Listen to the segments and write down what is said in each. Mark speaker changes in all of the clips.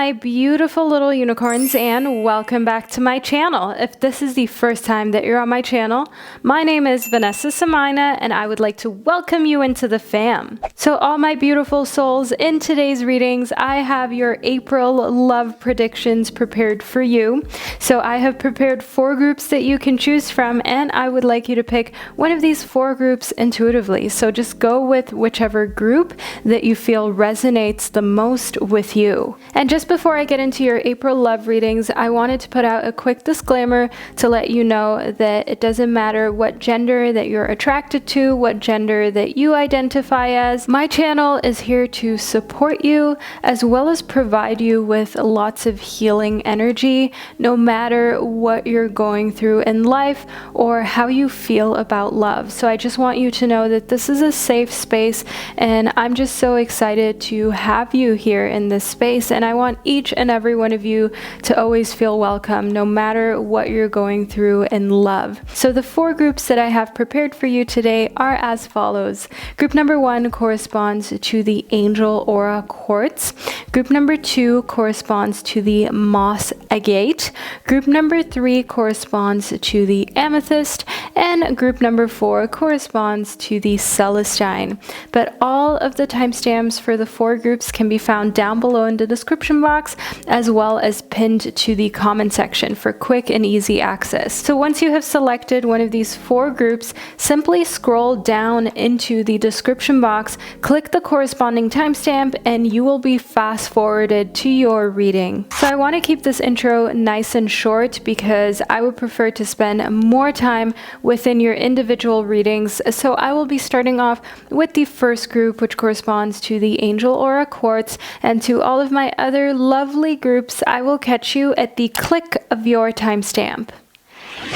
Speaker 1: my beautiful little unicorns, and welcome back to my channel. If this is the first time that you're on my channel, my name is Vanessa and I, and I would like to welcome you into the fam. So all my beautiful souls, in today's readings, I have your April love predictions prepared for you. So I have prepared 4 groups that you can choose from, and I would like you to pick one of these 4 groups intuitively. So just go with whichever group that you feel resonates the most with you. And just before I get into your April love readings, I wanted to put out a quick disclaimer to let you know that it doesn't matter what gender that you're attracted to, what gender that you identify as. My channel is here to support you as well as provide you with lots of healing energy, no matter what you're going through in life or how you feel about love. So I just want you to know that this is a safe space, and I'm just so excited to have you here in this space. And I want each and every one of you to always feel welcome, no matter what you're going through in love. So the 4 groups that I have prepared for you today are as follows. Group number 1 corresponds to the Angel Aura Quartz. Group number 2 corresponds to the Moss Agate. Group number 3 corresponds to the Amethyst. And group number 4 corresponds to the Celestine. But all of the timestamps for the 4 groups can be found down below in the description box, as well as pinned to the comment section for quick and easy access. So once you have selected one of these 4 groups, simply scroll down into the description box, click the corresponding timestamp, and you will be fast forwarded to your reading. So I want to keep this intro nice and short because I would prefer to spend more time within your individual readings. So I will be starting off with the first group, which corresponds to the Angel Aura Quartz, and to all of my other lovely groups, I will catch you at the click of your timestamp.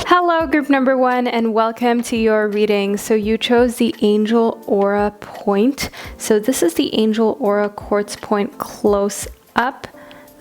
Speaker 1: Hello, group number 1, and welcome to your reading. So you chose the Angel Aura Point. So this is the Angel Aura Quartz Point close up.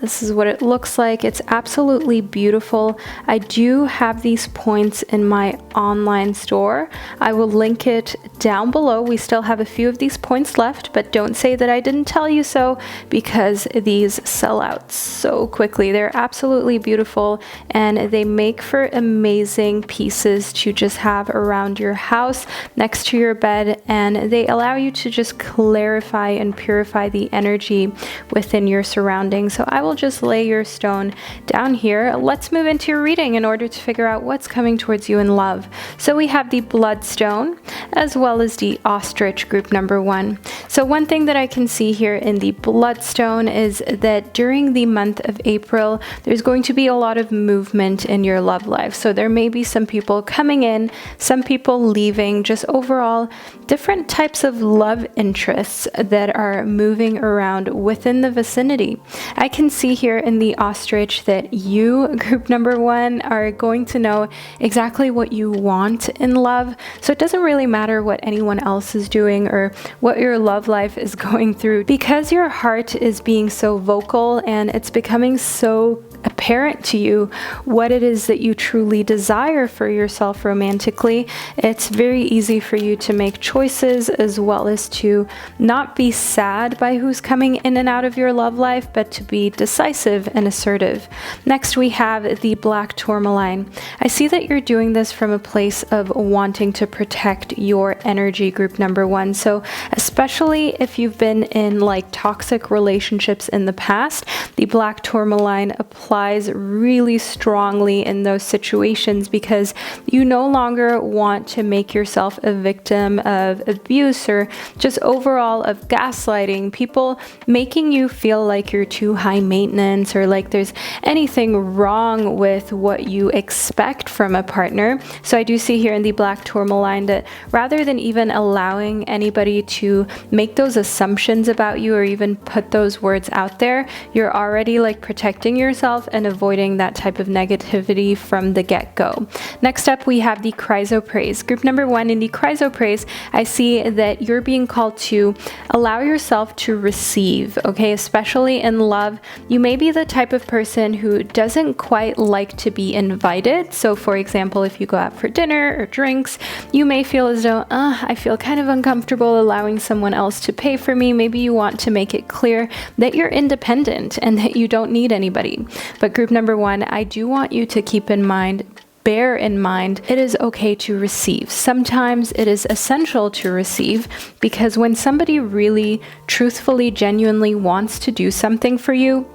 Speaker 1: This is what it looks like. It's absolutely beautiful. I do have these points in my online store. I will link it down below. We still have a few of these points left, but don't say that I didn't tell you so, because these sell out so quickly. They're absolutely beautiful, and they make for amazing pieces to just have around your house, next to your bed, and they allow you to just clarify and purify the energy within your surroundings. So I will just lay your stone down here. Let's move into your reading in order to figure out what's coming towards you in love. So we have the Bloodstone as well as the Ostrich, group number 1. So one thing that I can see here in the Bloodstone is that during the month of April, there's going to be a lot of movement in your love life. So there may be some people coming in, some people leaving, just overall different types of love interests that are moving around within the vicinity. I can see here in the Ostrich that you, group number 1, are going to know exactly what you want in love. So it doesn't really matter what anyone else is doing or what your love life is going through, because your heart is being so vocal and it's becoming so apparent to you what it is that you truly desire for yourself romantically. It's very easy for you to make choices, as well as to not be sad by who's coming in and out of your love life, but to be decisive and assertive. Next, we have the Black Tourmaline. I see that you're doing this from a place of wanting to protect your energy, group number 1. So especially if you've been in like toxic relationships in the past, the Black Tourmaline applies really strongly in those situations, because you no longer want to make yourself a victim of abuse or just overall of gaslighting, people making you feel like you're too high maintenance or like there's anything wrong with what you expect from a partner. So I do see here in the Black Tourmaline that rather than even allowing anybody to make those assumptions about you or even put those words out there, you're already like protecting yourself yourself and avoiding that type of negativity from the get-go. Next up, we have the chrysoprase. Group number 1 in the chrysoprase, I see that you're being called to allow yourself to receive, okay? Especially in love, you may be the type of person who doesn't quite like to be invited. So for example, if you go out for dinner or drinks, you may feel as though, I feel kind of uncomfortable allowing someone else to pay for me. Maybe you want to make it clear that you're independent and that you don't need anybody. But group number 1, I do want you to keep in mind, bear in mind, it is okay to receive. Sometimes it is essential to receive, because when somebody really, truthfully, genuinely wants to do something for you,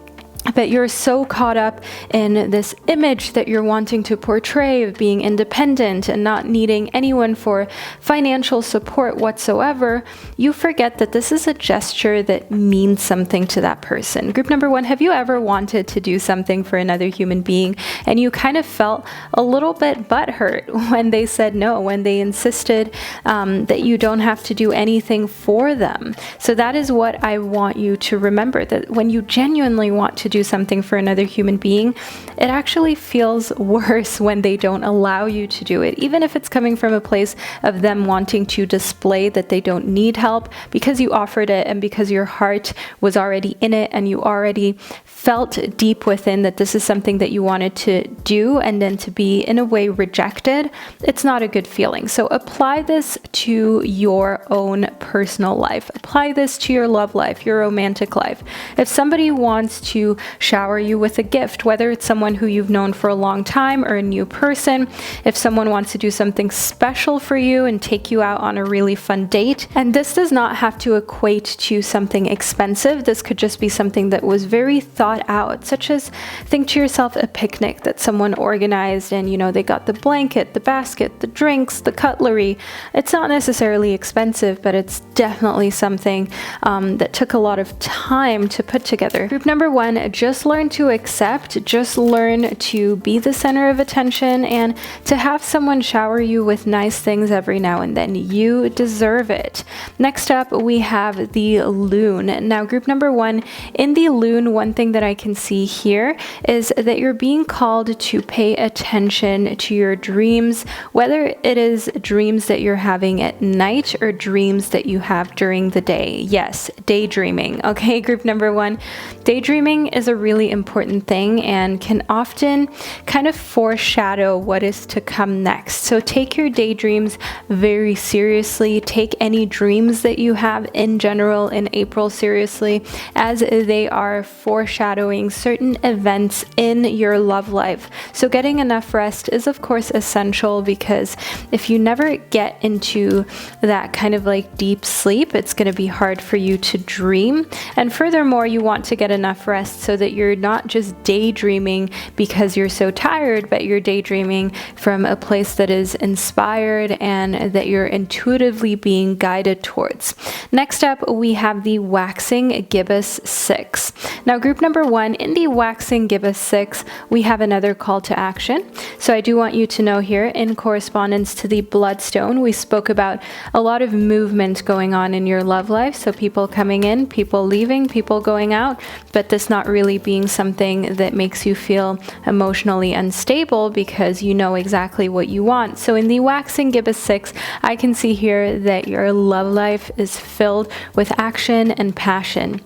Speaker 1: but you're so caught up in this image that you're wanting to portray of being independent and not needing anyone for financial support whatsoever, you forget that this is a gesture that means something to that person. Group number 1, have you ever wanted to do something for another human being and you kind of felt a little bit butthurt when they said no, when they insisted that you don't have to do anything for them? So that is what I want you to remember, that when you genuinely want to do something for another human being, it actually feels worse when they don't allow you to do it, even if it's coming from a place of them wanting to display that they don't need help, because you offered it and because your heart was already in it and you already felt deep within that this is something that you wanted to do, and then to be in a way rejected, it's not a good feeling. So apply this to your own personal life. Apply this to your love life, your romantic life. If somebody wants to shower you with a gift, whether it's someone who you've known for a long time or a new person, if someone wants to do something special for you and take you out on a really fun date, and this does not have to equate to something expensive, this could just be something that was very thought out, such as, think to yourself, a picnic that someone organized and they got the blanket, the basket, the drinks, the cutlery. It's not necessarily expensive, but it's definitely something that took a lot of time to put together. Group number 1, just learn to accept, just learn to be the center of attention and to have someone shower you with nice things every now and then. You deserve it. Next up, we have the loon. Now, group number 1, in the loon, one thing that I can see here is that you're being called to pay attention to your dreams, whether it is dreams that you're having at night or dreams that you have during the day. Yes, daydreaming. Okay, group number 1, daydreaming is a really important thing and can often kind of foreshadow what is to come next. So take your daydreams very seriously. Take any dreams that you have in general in April seriously, as they are foreshadowing certain events in your love life. So getting enough rest is of course essential, because if you never get into that kind of like deep sleep, it's going to be hard for you to dream. And furthermore, you want to get enough rest so that you're not just daydreaming because you're so tired, but you're daydreaming from a place that is inspired and that you're intuitively being guided towards. Next up, we have the waxing gibbous 6. Now, group number 1, in the waxing gibbous 6, we have another call to action. So I do want you to know here, in correspondence to the bloodstone, we spoke about a lot of movement going on in your love life. So people coming in, people leaving, people going out, but this not really being something that makes you feel emotionally unstable, because you know exactly what you want. So in the waxing gibbous 6, I can see here that your love life is filled with action and passion.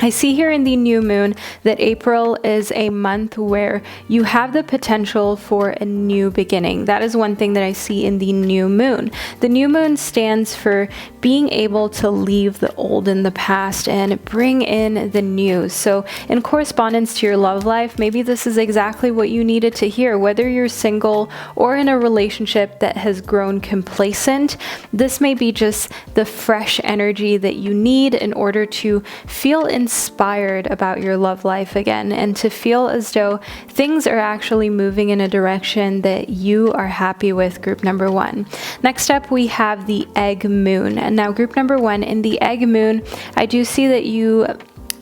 Speaker 1: I see here in the new moon that April is a month where you have the potential for a new beginning. That is one thing that I see in the new moon. The new moon stands for being able to leave the old in the past and bring in the new. So in correspondence to your love life, maybe this is exactly what you needed to hear. Whether you're single or in a relationship that has grown complacent, this may be just the fresh energy that you need in order to feel inspired about your love life again, and to feel as though things are actually moving in a direction that you are happy with, group number 1. Next up, we have the egg moon. And now group number 1, in the egg moon, I do see that you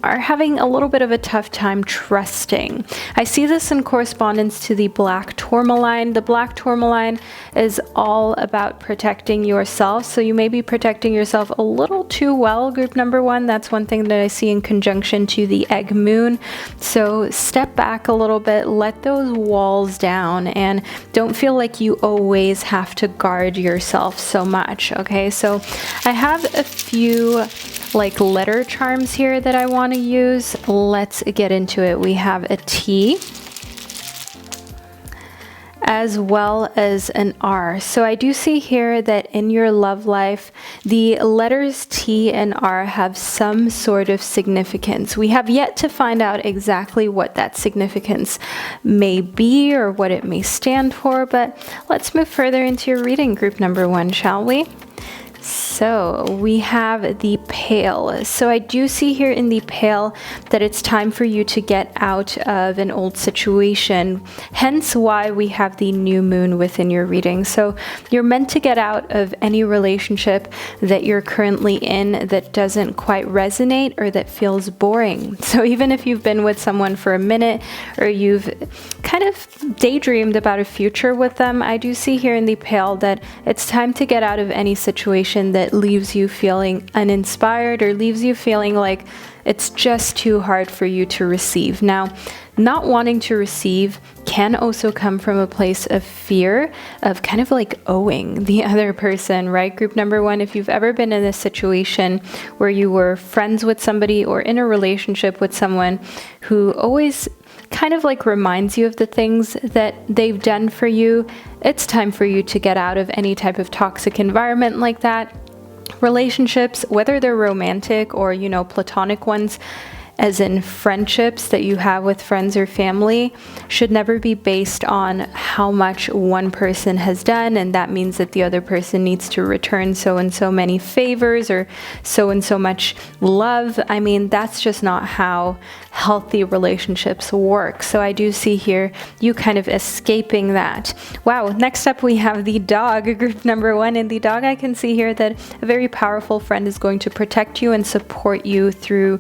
Speaker 1: are having a little bit of a tough time trusting. I see this in correspondence to the black tourmaline. The black tourmaline is all about protecting yourself. So you may be protecting yourself a little too well, group number one. That's one thing that I see in conjunction to the egg moon. So step back a little bit, let those walls down, and don't feel like you always have to guard yourself so much. Okay, so I have a few like letter charms here that I want to use. Let's get into it. We have a T as well as an R. So I do see here that in your love life, the letters T and R have some sort of significance. We have yet to find out exactly what that significance may be or what it may stand for, but let's move further into your reading, group number one, shall we? So we have the Pale. So I do see here in the Pale that it's time for you to get out of an old situation, hence why we have the new moon within your reading. So you're meant to get out of any relationship that you're currently in that doesn't quite resonate or that feels boring. So even if you've been with someone for a minute or you've kind of daydreamed about a future with them, I do see here in the Pale that it's time to get out of any situation that leaves you feeling uninspired or leaves you feeling like it's just too hard for you to receive. Now, not wanting to receive can also come from a place of fear of kind of like owing the other person, right? Group number one, if you've ever been in a situation where you were friends with somebody or in a relationship with someone who always kind of like reminds you of the things that they've done for you, it's time for you to get out of any type of toxic environment like that. Relationships, whether they're romantic or, platonic ones, as in friendships that you have with friends or family, should never be based on how much one person has done, and that means that the other person needs to return so and so many favors or so and so much love. I mean, that's just not how healthy relationships work. So I do see here you kind of escaping that. Wow, next up we have the Dog, group number one. In the Dog, I can see here that a very powerful friend is going to protect you and support you through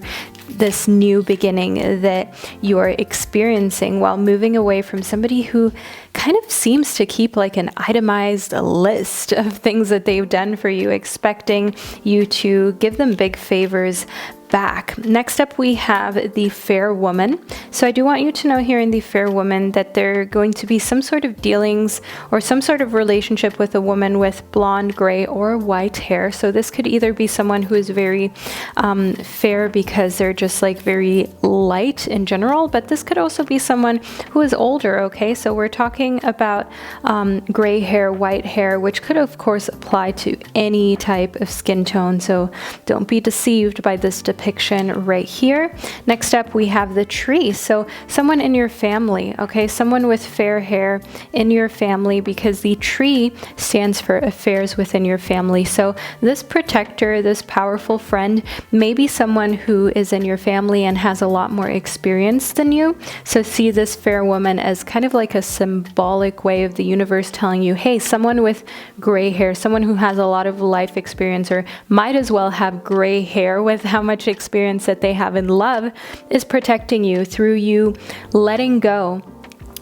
Speaker 1: this new beginning that you're experiencing while moving away from somebody who kind of seems to keep like an itemized list of things that they've done for you, expecting you to give them big favors back. Next up, we have the Fair Woman. So I do want you to know here in the Fair Woman that there are going to be some sort of dealings or some sort of relationship with a woman with blonde, gray, or white hair. So this could either be someone who is very fair because they're just like very light in general, but this could also be someone who is older, okay? So we're talking about gray hair, white hair, which could of course apply to any type of skin tone. So don't be deceived by this depiction right here. Next up, we have the Tree. So someone in your family, okay, someone with fair hair in your family, because the Tree stands for affairs within your family. So this protector, this powerful friend, may be someone who is in your family and has a lot more experience than you. So see this Fair Woman as kind of like a symbolic way of the universe telling you, hey, someone with gray hair, someone who has a lot of life experience or might as well have gray hair with how much experience that they have in love, is protecting you through you letting go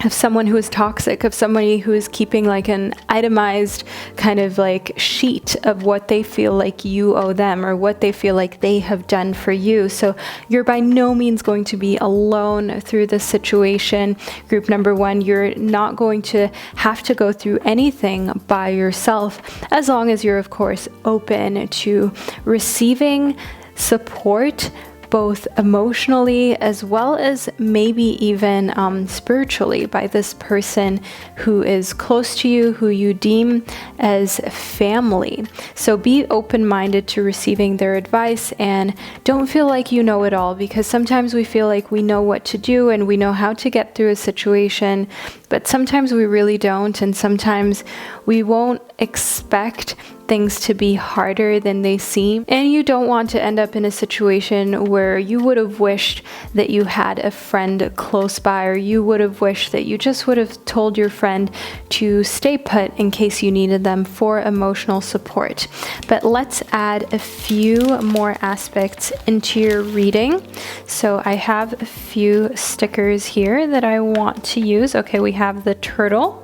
Speaker 1: of someone who is toxic, of somebody who is keeping like an itemized kind of like sheet of what they feel like you owe them or what they feel like they have done for you. So you're by no means going to be alone through this situation. Group number one, you're not going to have to go through anything by yourself, as long as you're of course open to receiving support, both emotionally as well as maybe even spiritually, by this person who is close to you, who you deem as family. So be open-minded to receiving their advice and don't feel like you know it all, because sometimes we feel like we know what to do and we know how to get through a situation, but but sometimes we really don't, and sometimes we won't expect things to be harder than they seem. And you don't want to end up in a situation where you would have wished that you had a friend close by, or you would have wished that you just would have told your friend to stay put in case you needed them for emotional support. But let's add a few more aspects into your reading. So I have a few stickers here that I want to use. Okay, we have the turtle.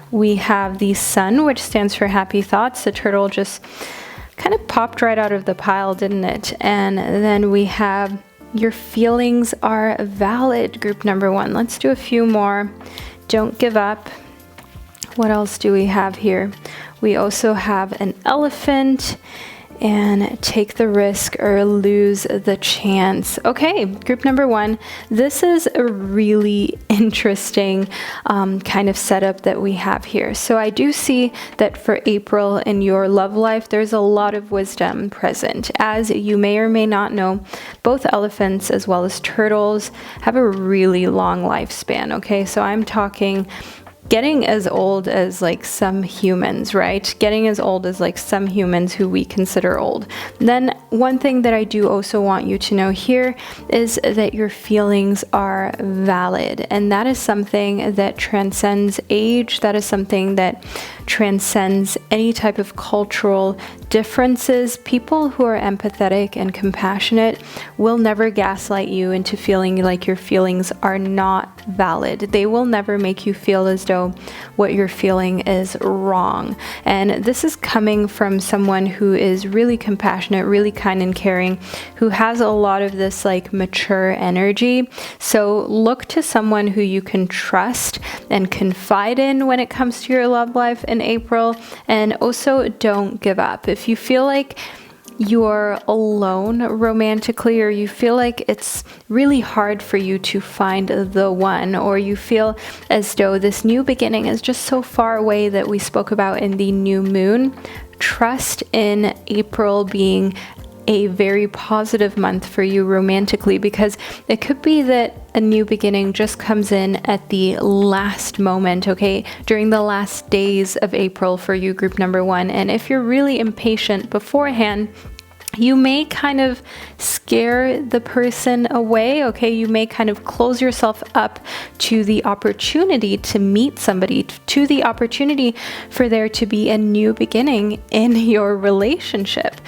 Speaker 1: We have the sun, which stands for happy thoughts. The turtle just kind of popped right out of the pile, didn't it? And then we have your feelings are valid, group number 1. Let's do a few more. Don't give up. What else do we have here? We also have an elephant and take the risk or lose the chance. Okay, group number 1, this is a really interesting kind of setup that we have here. So I do see that for April in your love life, there's a lot of wisdom present. As you may or may not know, both elephants as well as turtles have a really long lifespan, okay? So I'm talking getting as old as like some humans, right? Getting as old as like some humans who we consider old. Then one thing that I do also want you to know here is that your feelings are valid. And that is something that transcends age. That is something that transcends any type of cultural differences. People who are empathetic and compassionate will never gaslight you into feeling like your feelings are not valid. They will never make you feel as though what you're feeling is wrong. And this is coming from someone who is really compassionate, really kind and caring, who has a lot of this like mature energy. So look to someone who you can trust and confide in when it comes to your love life in April. And also don't give up. If you feel like you're alone romantically, or you feel like it's really hard for you to find the one, or you feel as though this new beginning is just so far away that we spoke about in the new moon, trust in April being a very positive month for you romantically, because it could be that a new beginning just comes in at the last moment, okay, during the last days of April for you, group number 1. And if you're really impatient beforehand, you may kind of scare the person away, okay? You may kind of close yourself up to the opportunity to meet somebody, to the opportunity for there to be a new beginning in your relationship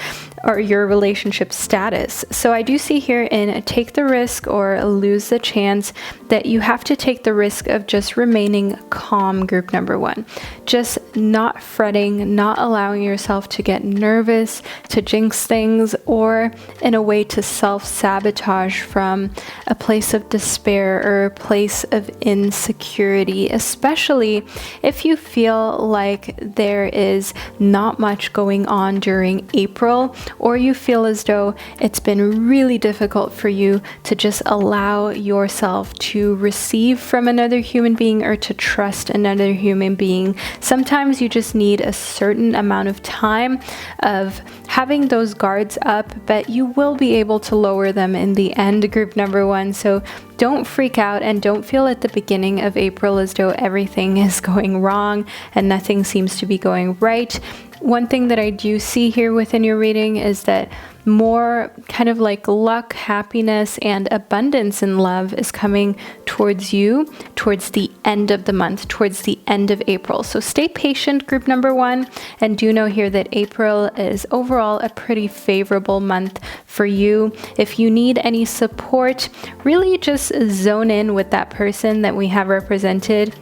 Speaker 1: or your relationship status. So I do see here in take the risk or lose the chance that you have to take the risk of just remaining calm, group number 1. Just not fretting, not allowing yourself to get nervous, to jinx things, or in a way to self-sabotage from a place of despair or a place of insecurity, especially if you feel like there is not much going on during April, or you feel as though it's been really difficult for you to just allow yourself to receive from another human being or to trust another human being. Sometimes you just need a certain amount of time of having those guards up, but you will be able to lower them in the end, group number 1. So don't freak out and don't feel at the beginning of April as though everything is going wrong and nothing seems to be going right. One thing that I do see here within your reading is that more kind of like luck, happiness, and abundance in love is coming towards you towards the end of the month, towards the end of April. So stay patient, group number 1, and do know here that April is overall a pretty favorable month for you. If you need any support, really just zone in with that person that we have represented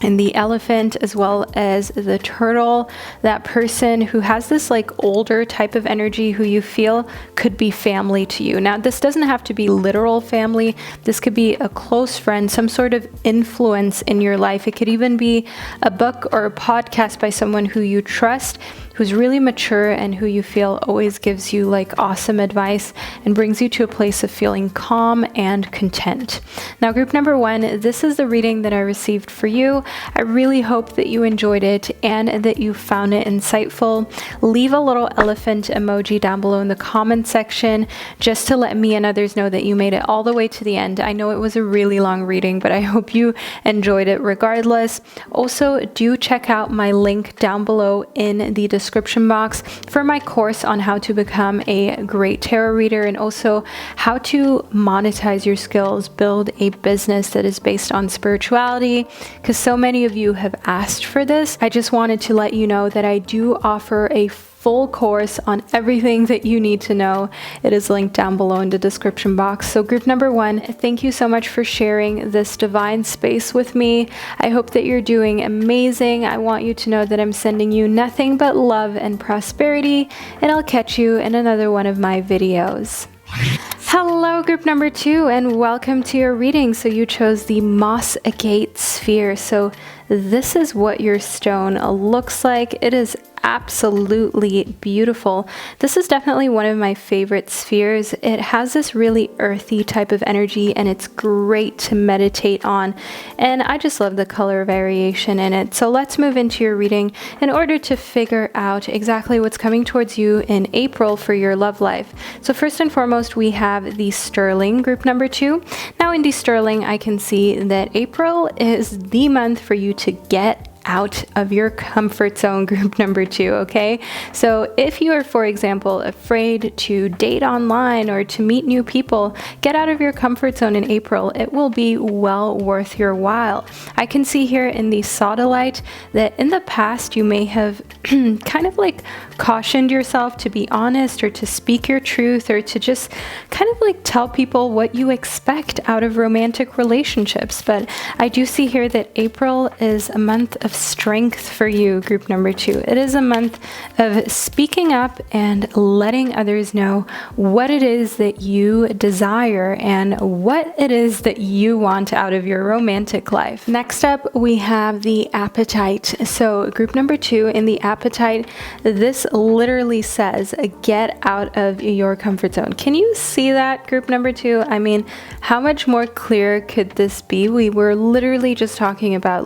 Speaker 1: and the elephant as well as the turtle, that person who has this like older type of energy who you feel could be family to you. Now, this doesn't have to be literal family. This could be a close friend, some sort of influence in your life. It could even be a book or a podcast by someone who you trust, who's really mature and who you feel always gives you like awesome advice and brings you to a place of feeling calm and content. Now, group number 1, this is the reading that I received for you. I really hope that you enjoyed it and that you found it insightful. Leave a little elephant emoji down below in the comment section just to let me and others know that you made it all the way to the end. I know it was a really long reading, but I hope you enjoyed it regardless. Also, do check out my link down below in the description box for my course on how to become a great tarot reader and also how to monetize your skills, build a business that is based on spirituality, because so many of you have asked for this. I just wanted to let you know that I do offer a full course on everything that you need to know. It is linked down below in the description box. So group number 1, thank you so much for sharing this divine space with me. I hope that you're doing amazing. I want you to know that I'm sending you nothing but love and prosperity, and I'll catch you in another one of my videos. Hello, group number 2, and welcome to your reading. So you chose the Moss Agate sphere. So this is what your stone looks like. It is absolutely beautiful. This is definitely one of my favorite spheres. It has this really earthy type of energy and it's great to meditate on, and I just love the color variation in it. So let's move into your reading in order to figure out exactly what's coming towards you in April for your love life. So first and foremost, we have the Sterling, group number 2. Now in the Sterling, I can see that April is the month for you to get out of your comfort zone, group number 2, okay? So if you are, for example, afraid to date online or to meet new people, get out of your comfort zone in April. It will be well worth your while. I can see here in the Sodalite that in the past you may have kind of like cautioned yourself to be honest or to speak your truth or to just kind of like tell people what you expect out of romantic relationships. But I do see here that April is a month of strength for you, group number 2. It is a month of speaking up and letting others know what it is that you desire and what it is that you want out of your romantic life. Next up, we have the Appetite. So group number 2 in the Appetite, this literally says get out of your comfort zone. Can you see that, group number 2? I mean, how much more clear could this be? We were literally just talking about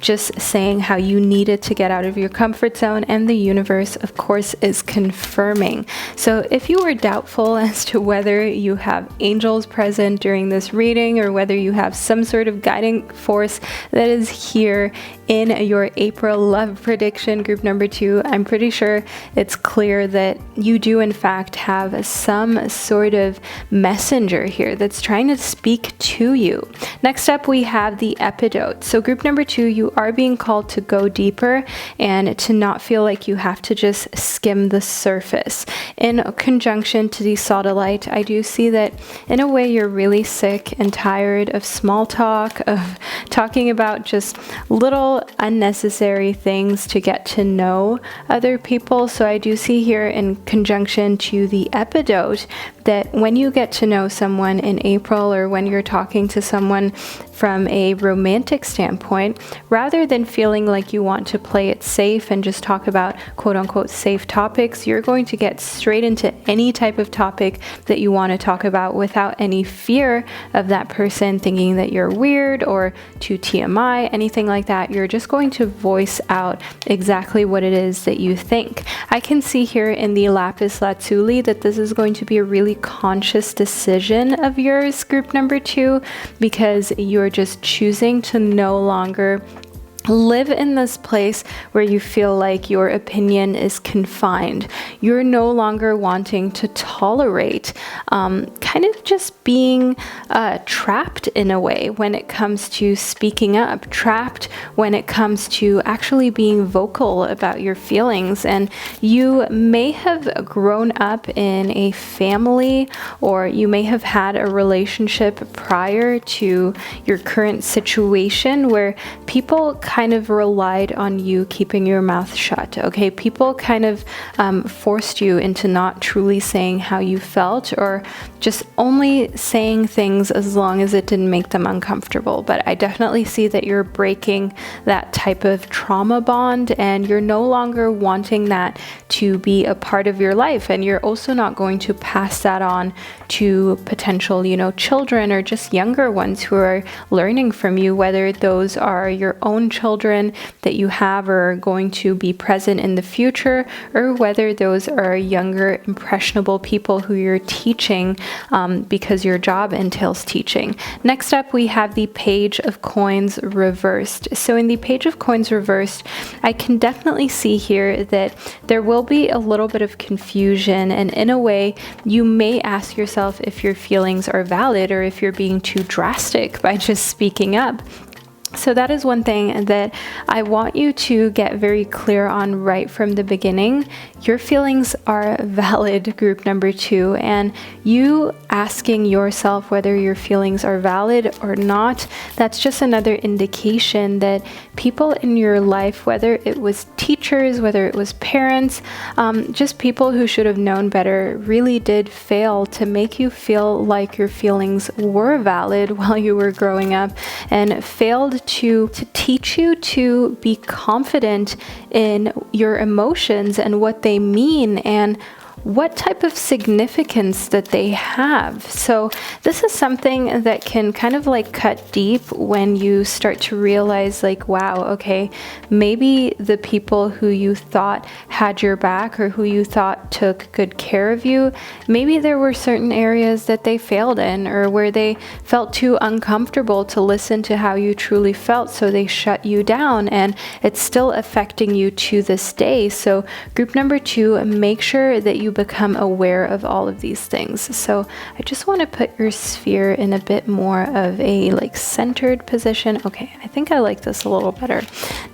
Speaker 1: just saying how you needed to get out of your comfort zone, and the universe, of course, is confirming. So if you were doubtful as to whether you have angels present during this reading or whether you have some sort of guiding force that is here in your April love prediction, group number 2, I'm pretty sure it's clear that you do in fact have some sort of messenger here that's trying to speak to you. Next up, we have the Epidote. So group number 2, you are being called to go deeper and to not feel like you have to just skim the surface. In conjunction to the Sodalite, I do see that in a way you're really sick and tired of small talk, of talking about just little unnecessary things to get to know other people. So I do see here in conjunction to the Epidote that when you get to know someone in April or when you're talking to someone from a romantic standpoint, rather than feeling like you want to play it safe and just talk about quote unquote safe topics, you're going to get straight into any type of topic that you want to talk about without any fear of that person thinking that you're weird or too TMI, anything like that. You're just going to voice out exactly what it is that you think. I can see here in the Lapis Lazuli that this is going to be a really conscious decision of yours, group number 2, because you're just choosing to no longer live in this place where you feel like your opinion is confined. You're no longer wanting to tolerate kind of just being trapped in a way when it comes to speaking up, trapped when it comes to actually being vocal about your feelings. And you may have grown up in a family, or you may have had a relationship prior to your current situation where people kind of relied on you keeping your mouth shut, okay? People kind of forced you into not truly saying how you felt, or just just only saying things as long as it didn't make them uncomfortable. But I definitely see that you're breaking that type of trauma bond, and you're no longer wanting that to be a part of your life. And you're also not going to pass that on to potential, children or just younger ones who are learning from you, whether those are your own children that you have or are going to be present in the future, or whether those are younger, impressionable people who you're teaching because your job entails teaching. Next up, we have the Page of Coins reversed. So in the Page of Coins reversed, I can definitely see here that there will be a little bit of confusion, and in a way, you may ask yourself if your feelings are valid or if you're being too drastic by just speaking up. So that is one thing that I want you to get very clear on right from the beginning. Your feelings are valid, group number 2, and you asking yourself whether your feelings are valid or not, that's just another indication that people in your life, whether it was teachers, whether it was parents, just people who should have known better, really did fail to make you feel like your feelings were valid while you were growing up, and failed to teach you to be confident in your emotions and what they mean and what type of significance that they have. So this is something that can kind of like cut deep when you start to realize like, wow, okay, maybe the people who you thought had your back or who you thought took good care of you, maybe there were certain areas that they failed in, or where they felt too uncomfortable to listen to how you truly felt, so they shut you down, and it's still affecting you to this day. So group number 2, make sure that you become aware of all of these things. So I just want to put your sphere in a bit more of a like centered position. Okay, I think I like this a little better.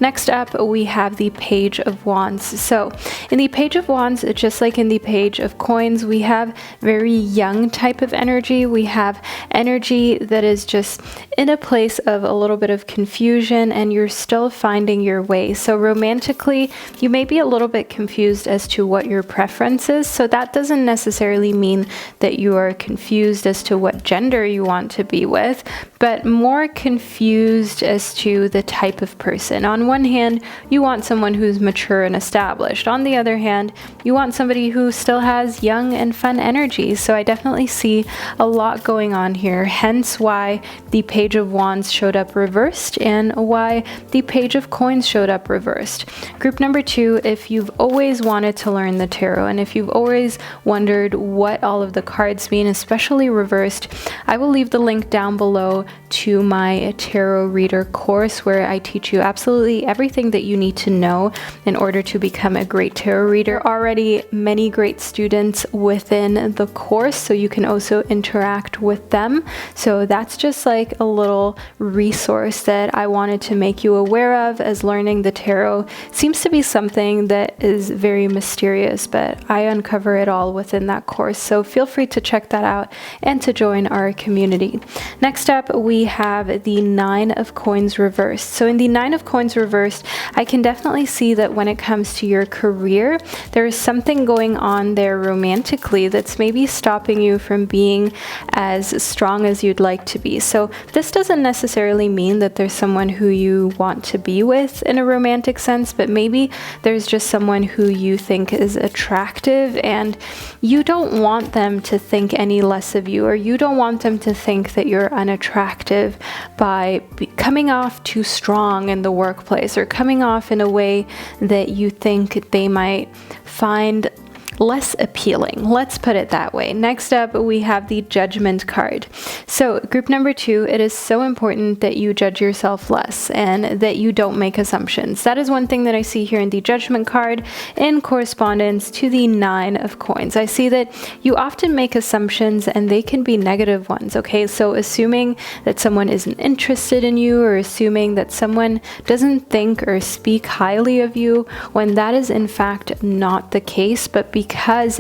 Speaker 1: Next up, we have the Page of Wands. So in the Page of Wands, just like in the Page of Coins, we have very young type of energy. We have energy that is just in a place of a little bit of confusion, and you're still finding your way. So romantically, you may be a little bit confused as to what your preference is. So that doesn't necessarily mean that you are confused as to what gender you want to be with, but more confused as to the type of person. On one hand, you want someone who's mature and established. On the other hand, you want somebody who still has young and fun energy. So I definitely see a lot going on here, hence why the Page of Wands showed up reversed and why the Page of Coins showed up reversed. Group number 2, if you've always wanted to learn the tarot, and if you've always wondered what all of the cards mean, especially reversed, I will leave the link down below to my tarot reader course, where I teach you absolutely everything that you need to know in order to become a great tarot reader. Already many great students within the course, so you can also interact with them. So that's just like a little resource that I wanted to make you aware of, as learning the tarot seems to be something that is very mysterious, but I uncover it all within that course. So feel free to check that out and to join our community. Next up, we have the 9 of Coins reversed. So in the 9 of Coins reversed, I can definitely see that when it comes to your career, there is something going on there romantically that's maybe stopping you from being as strong as you'd like to be. So this doesn't necessarily mean that there's someone who you want to be with in a romantic sense, but maybe there's just someone who you think is attractive, and you don't want them to think any less of you, or you don't want them to think that you're unattractive by coming off too strong in the workplace, or coming off in a way that you think they might find less appealing. Let's put it that way. Next up, we have the Judgment card. So group number 2, it is so important that you judge yourself less and that you don't make assumptions. That is one thing that I see here in the Judgment card in correspondence to the 9 of Coins. I see that you often make assumptions, and they can be negative ones. Okay, so assuming that someone isn't interested in you, or assuming that someone doesn't think or speak highly of you, when that is in fact not the case, but because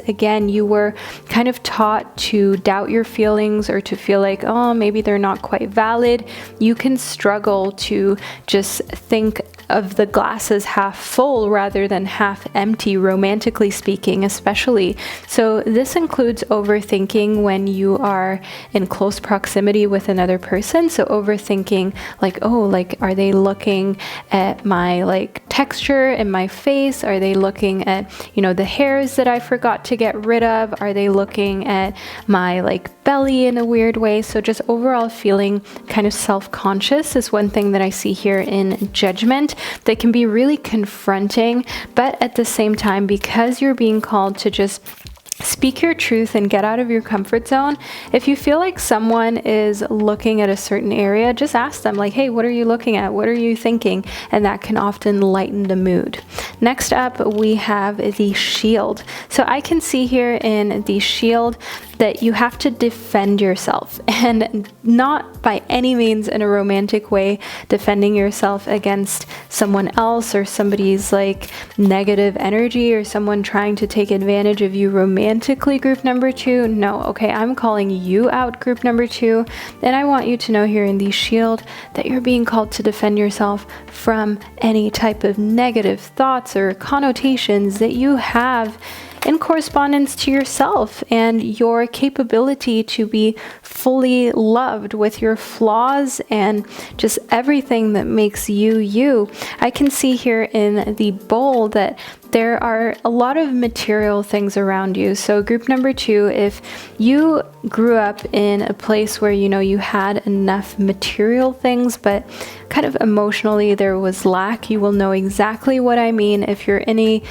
Speaker 1: again, you were kind of taught to doubt your feelings, or to feel like, oh, maybe they're not quite valid, you can struggle to just think of the glass as half full rather than half empty, romantically speaking, especially. So this includes overthinking when you are in close proximity with another person. So overthinking like, oh, like, are they looking at my like texture in my face? Are they looking at, you know, the hairs that I forgot to get rid of? Are they looking at my like belly in a weird way? So just overall feeling kind of self-conscious is one thing that I see here in judgment that can be really confronting, but at the same time, because you're being called to just speak your truth and get out of your comfort zone. If you feel like someone is looking at a certain area, just ask them like, hey, what are you looking at? What are you thinking? And that can often lighten the mood. Next up, we have the shield. So I can see here in the shield that you have to defend yourself, and not by any means in a romantic way, defending yourself against someone else or somebody's like negative energy or someone trying to take advantage of you romantically, group number 2. No, okay, I'm calling you out, group number 2, and I want you to know here in the shield that you're being called to defend yourself from any type of negative thoughts or connotations that you have in correspondence to yourself and your capability to be fully loved with your flaws and just everything that makes you you. I can see here in the bowl that there are a lot of material things around you. So group number 2, if you grew up in a place where, you know, you had enough material things, but kind of emotionally there was lack, you will know exactly what I mean. If you're in a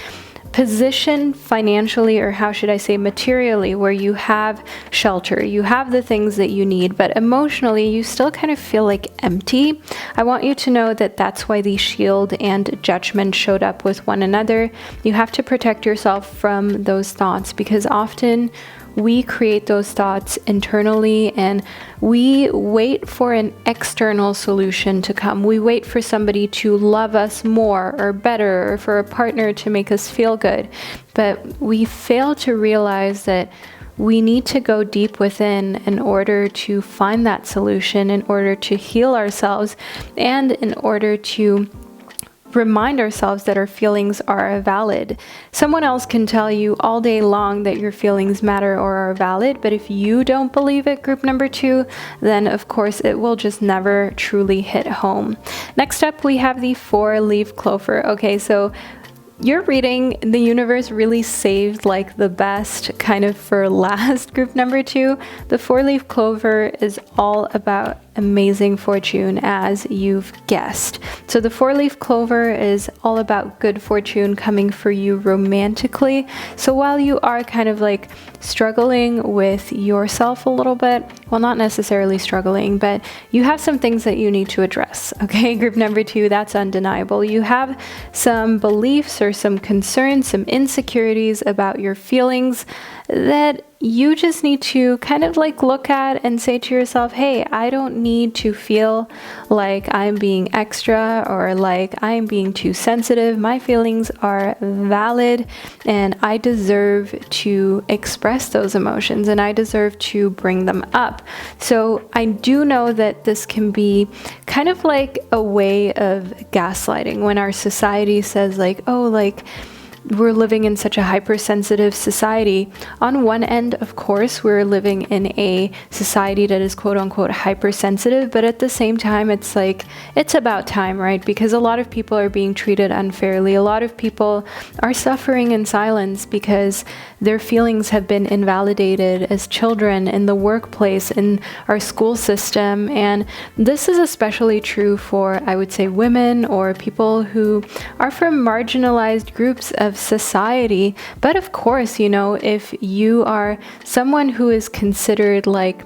Speaker 1: position financially, or how should I say materially, where you have shelter, you have the things that you need, but emotionally you still kind of feel like empty, I want you to know that that's why the shield and judgment showed up with one another. You have to protect yourself from those thoughts, because often we create those thoughts internally and we wait for an external solution to come. We wait for somebody to love us more or better, or for a partner to make us feel good. But we fail to realize that we need to go deep within in order to find that solution, in order to heal ourselves, and in order to remind ourselves that our feelings are valid. Someone else can tell you all day long that your feelings matter or are valid, but if you don't believe it, group number 2, then of course it will just never truly hit home. Next up, we have the 4-leaf clover. Okay, so your reading, the universe really saved like the best kind of for last, group number 2. The 4-leaf clover is all about amazing fortune, as you've guessed. So the 4-leaf clover is all about good fortune coming for you romantically. So while you are kind of like struggling with yourself a little bit, well, not necessarily struggling, but you have some things that you need to address. Okay, group number 2, that's undeniable. You have some beliefs or some concerns, some insecurities about your feelings that you just need to kind of like look at and say to yourself, hey, I don't need to feel like I'm being extra or like I'm being too sensitive. My feelings are valid and I deserve to express those emotions and I deserve to bring them up. So I do know that this can be kind of like a way of gaslighting when our society says like, oh, like, we're living in such a hypersensitive society. On one end, of course, we're living in a society that is quote unquote hypersensitive, but at the same time, it's like, it's about time, right? Because a lot of people are being treated unfairly. A lot of people are suffering in silence because their feelings have been invalidated as children, in the workplace, in our school system. And this is especially true for, I would say, women or people who are from marginalized groups of society. But of course, you know, if you are someone who is considered like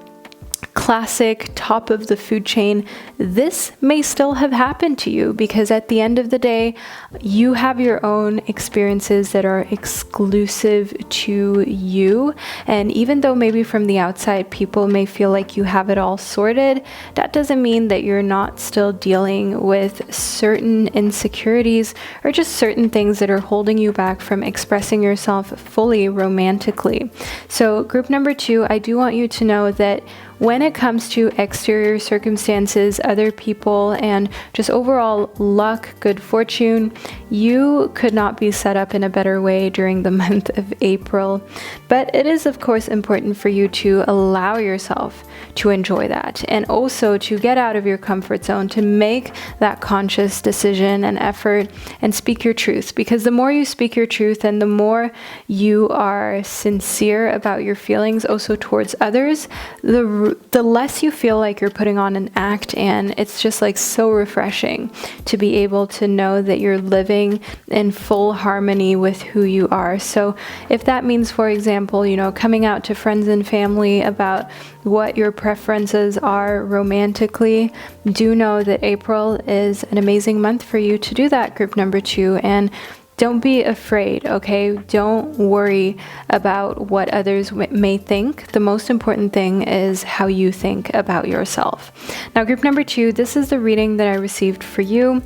Speaker 1: classic top of the food chain, this may still have happened to you, because at the end of the day, you have your own experiences that are exclusive to you. And even though maybe from the outside people may feel like you have it all sorted, that doesn't mean that you're not still dealing with certain insecurities or just certain things that are holding you back from expressing yourself fully romantically. So group number 2, I do want you to know that when when it comes to exterior circumstances, other people, and just overall luck, good fortune, you could not be set up in a better way during the month of April. But it is, of course, important for you to allow yourself to enjoy that, and also to get out of your comfort zone, to make that conscious decision and effort and speak your truth. Because the more you speak your truth and the more you are sincere about your feelings also towards others, the less you feel like you're putting on an act. And it's just like so refreshing to be able to know that you're living in full harmony with who you are. So if that means, for example, coming out to friends and family about what your preferences are romantically, do know that April is an amazing month for you to do that, group number 2. And don't be afraid, okay? Don't worry about what others may think. The most important thing is how you think about yourself. Now, group number 2, this is the reading that I received for you.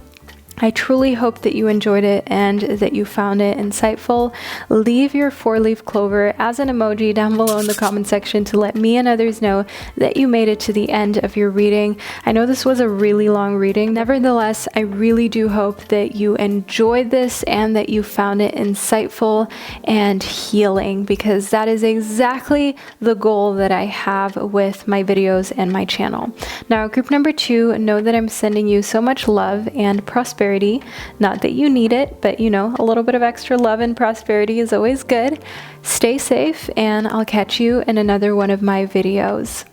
Speaker 1: I truly hope that you enjoyed it and that you found it insightful. Leave your 4-leaf clover as an emoji down below in the comment section to let me and others know that you made it to the end of your reading. I know this was a really long reading. Nevertheless, I really do hope that you enjoyed this and that you found it insightful and healing, because that is exactly the goal that I have with my videos and my channel. Now, group number 2, know that I'm sending you so much love and prosperity. Not that you need it, but a little bit of extra love and prosperity is always good. Stay safe, and I'll catch you in another one of my videos.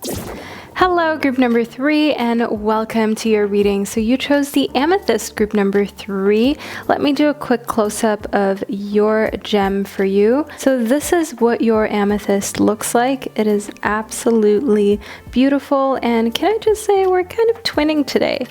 Speaker 1: Hello, group number 3, and welcome to your reading. So you chose the Amethyst, group number 3. Let me do a quick close-up of your gem for you. So this is what your Amethyst looks like. It is absolutely beautiful, and can I just say we're kind of twinning today.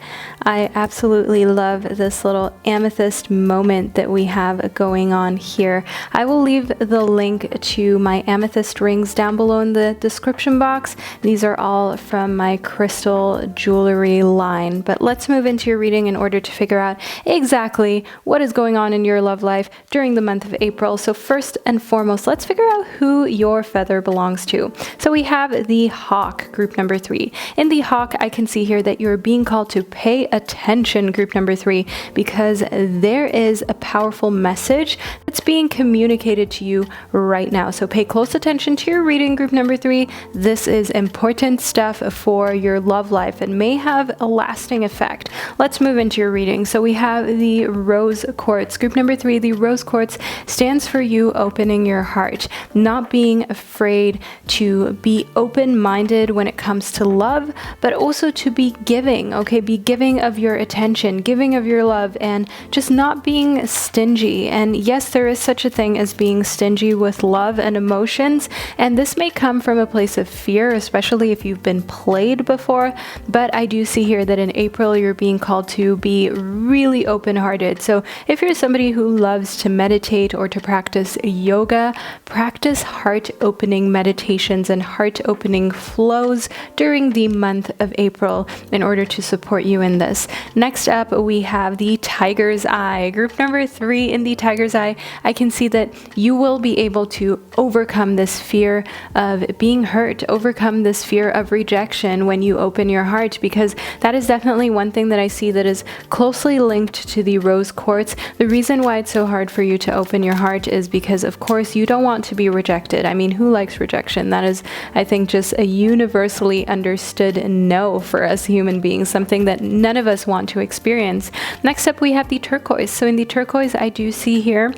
Speaker 1: I absolutely love this little amethyst moment that we have going on here. I will leave the link to my amethyst rings down below in the description box. These are all from my crystal jewelry line. But let's move into your reading in order to figure out exactly what is going on in your love life during the month of April. So first and foremost, let's figure out who your feather belongs to. So we have the Hawk, group number 3. In the Hawk, I can see here that you're being called to pay attention, group number 3, because there is a powerful message that's being communicated to you right now. So pay close attention to your reading, group number 3. This is important stuff for your love life and may have a lasting effect. Let's move into your reading. So we have the Rose Quartz, group number 3. The Rose Quartz stands for you opening your heart, not being afraid to be open-minded when it comes to love, but also to be giving, okay? Be giving of your attention, giving of your love, and just not being stingy. And yes, there is such a thing as being stingy with love and emotions, and this may come from a place of fear, especially if you've been played before. But I do see here that in April you're being called to be really open-hearted. So if you're somebody who loves to meditate or to practice yoga, practice heart-opening meditations and heart-opening flows during the month of April in order to support you in this. Next up, we have the Tiger's Eye. Group number 3, in the Tiger's Eye, I can see that you will be able to overcome this fear of being hurt, overcome this fear of rejection when you open your heart, because that is definitely one thing that I see that is closely linked to the Rose Quartz. The reason why it's so hard for you to open your heart is because, of course, you don't want to be rejected. I mean, who likes rejection? That is, I think, just a universally understood no for us human beings, something that none of us want to experience. Next up, we have the Turquoise. So in the Turquoise, I do see here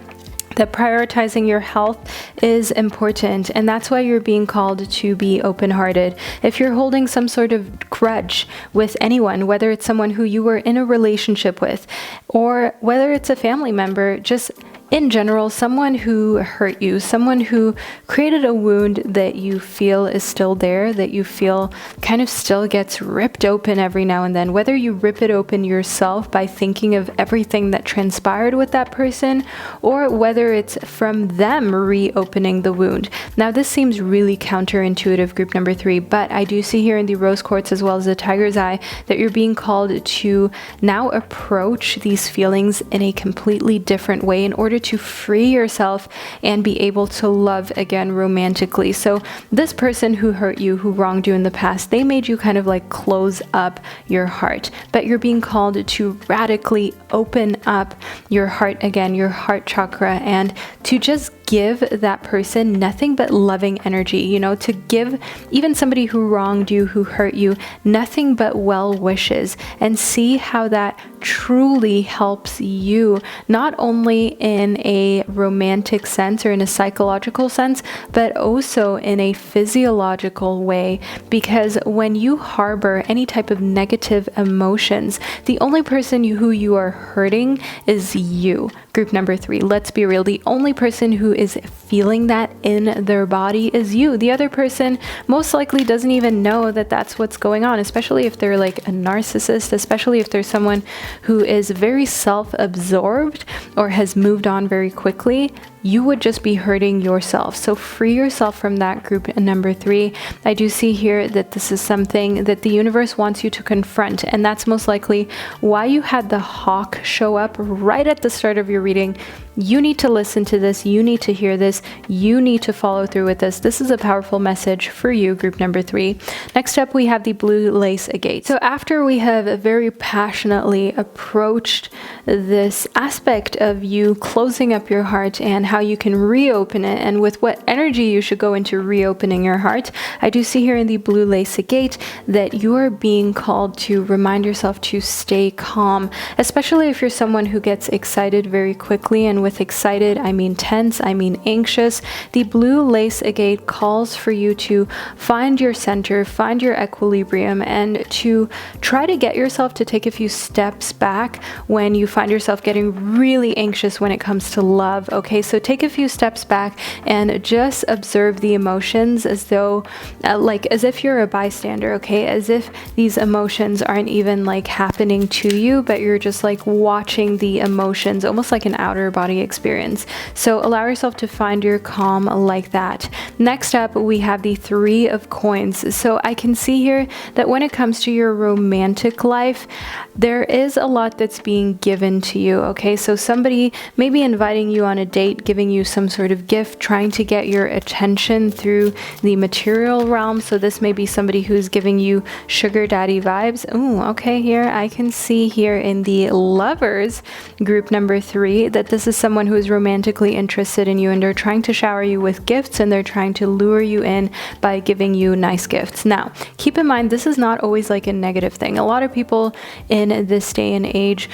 Speaker 1: that prioritizing your health is important, and that's why you're being called to be open-hearted. If you're holding some sort of grudge with anyone, whether it's someone who you were in a relationship with, or whether it's a family member, just in general, someone who hurt you, someone who created a wound that you feel is still there, that you feel kind of still gets ripped open every now and then, whether you rip it open yourself by thinking of everything that transpired with that person, or whether it's from them reopening the wound. Now, this seems really counterintuitive, group number 3, but I do see here in the Rose Quartz as well as the Tiger's Eye that you're being called to now approach these feelings in a completely different way in order order to free yourself and be able to love again romantically. So this person who hurt you, who wronged you in the past, they made you kind of like close up your heart, but you're being called to radically open up your heart again, your heart chakra, and to just give that person nothing but loving energy, you know, to give even somebody who wronged you, who hurt you, nothing but well wishes, and see how that truly helps you, not only in a romantic sense or in a psychological sense, but also in a physiological way. Because when you harbor any type of negative emotions, the only person who you are hurting is you. Group number 3, let's be real. The only person who is feeling that in their body is you. The other person most likely doesn't even know that that's what's going on, especially if they're like a narcissist, especially if there's someone who is very self-absorbed or has moved on very quickly. You would just be hurting yourself. So free yourself from that, group number 3. I do see here that this is something that the universe wants you to confront, and that's most likely why you had the hawk show up right at the start of your reading. You need to listen to this. You need to hear this. You need to follow through with this. This is a powerful message for you, group number 3. Next up, we have the blue lace agate. So after we have very passionately approached this aspect of you closing up your heart and how you can reopen it, and with what energy you should go into reopening your heart, I do see here in the blue lace agate that you are being called to remind yourself to stay calm, especially if you're someone who gets excited very quickly. And with excited, I mean tense, I mean anxious. The blue lace agate calls for you to find your center, find your equilibrium, and to try to get yourself to take a few steps back when you find yourself getting really anxious when it comes to love. Okay, so take a few steps back and just observe the emotions as though, like as if you're a bystander, okay? As if these emotions aren't even like happening to you, but you're just like watching the emotions, almost like an outer body experience. So allow yourself to find your calm like that. Next up, we have the 3 of coins. So I can see here that when it comes to your romantic life, there is a lot that's being given to you, okay? So somebody may be inviting you on a date, giving you some sort of gift, trying to get your attention through the material realm. So this may be somebody who's giving you sugar daddy vibes. Ooh, okay, here I can see here in the lovers, group number 3, that this is someone who is romantically interested in you, and they're trying to shower you with gifts, and they're trying to lure you in by giving you nice gifts. Now, keep in mind, this is not always like a negative thing. A lot of people in this day and age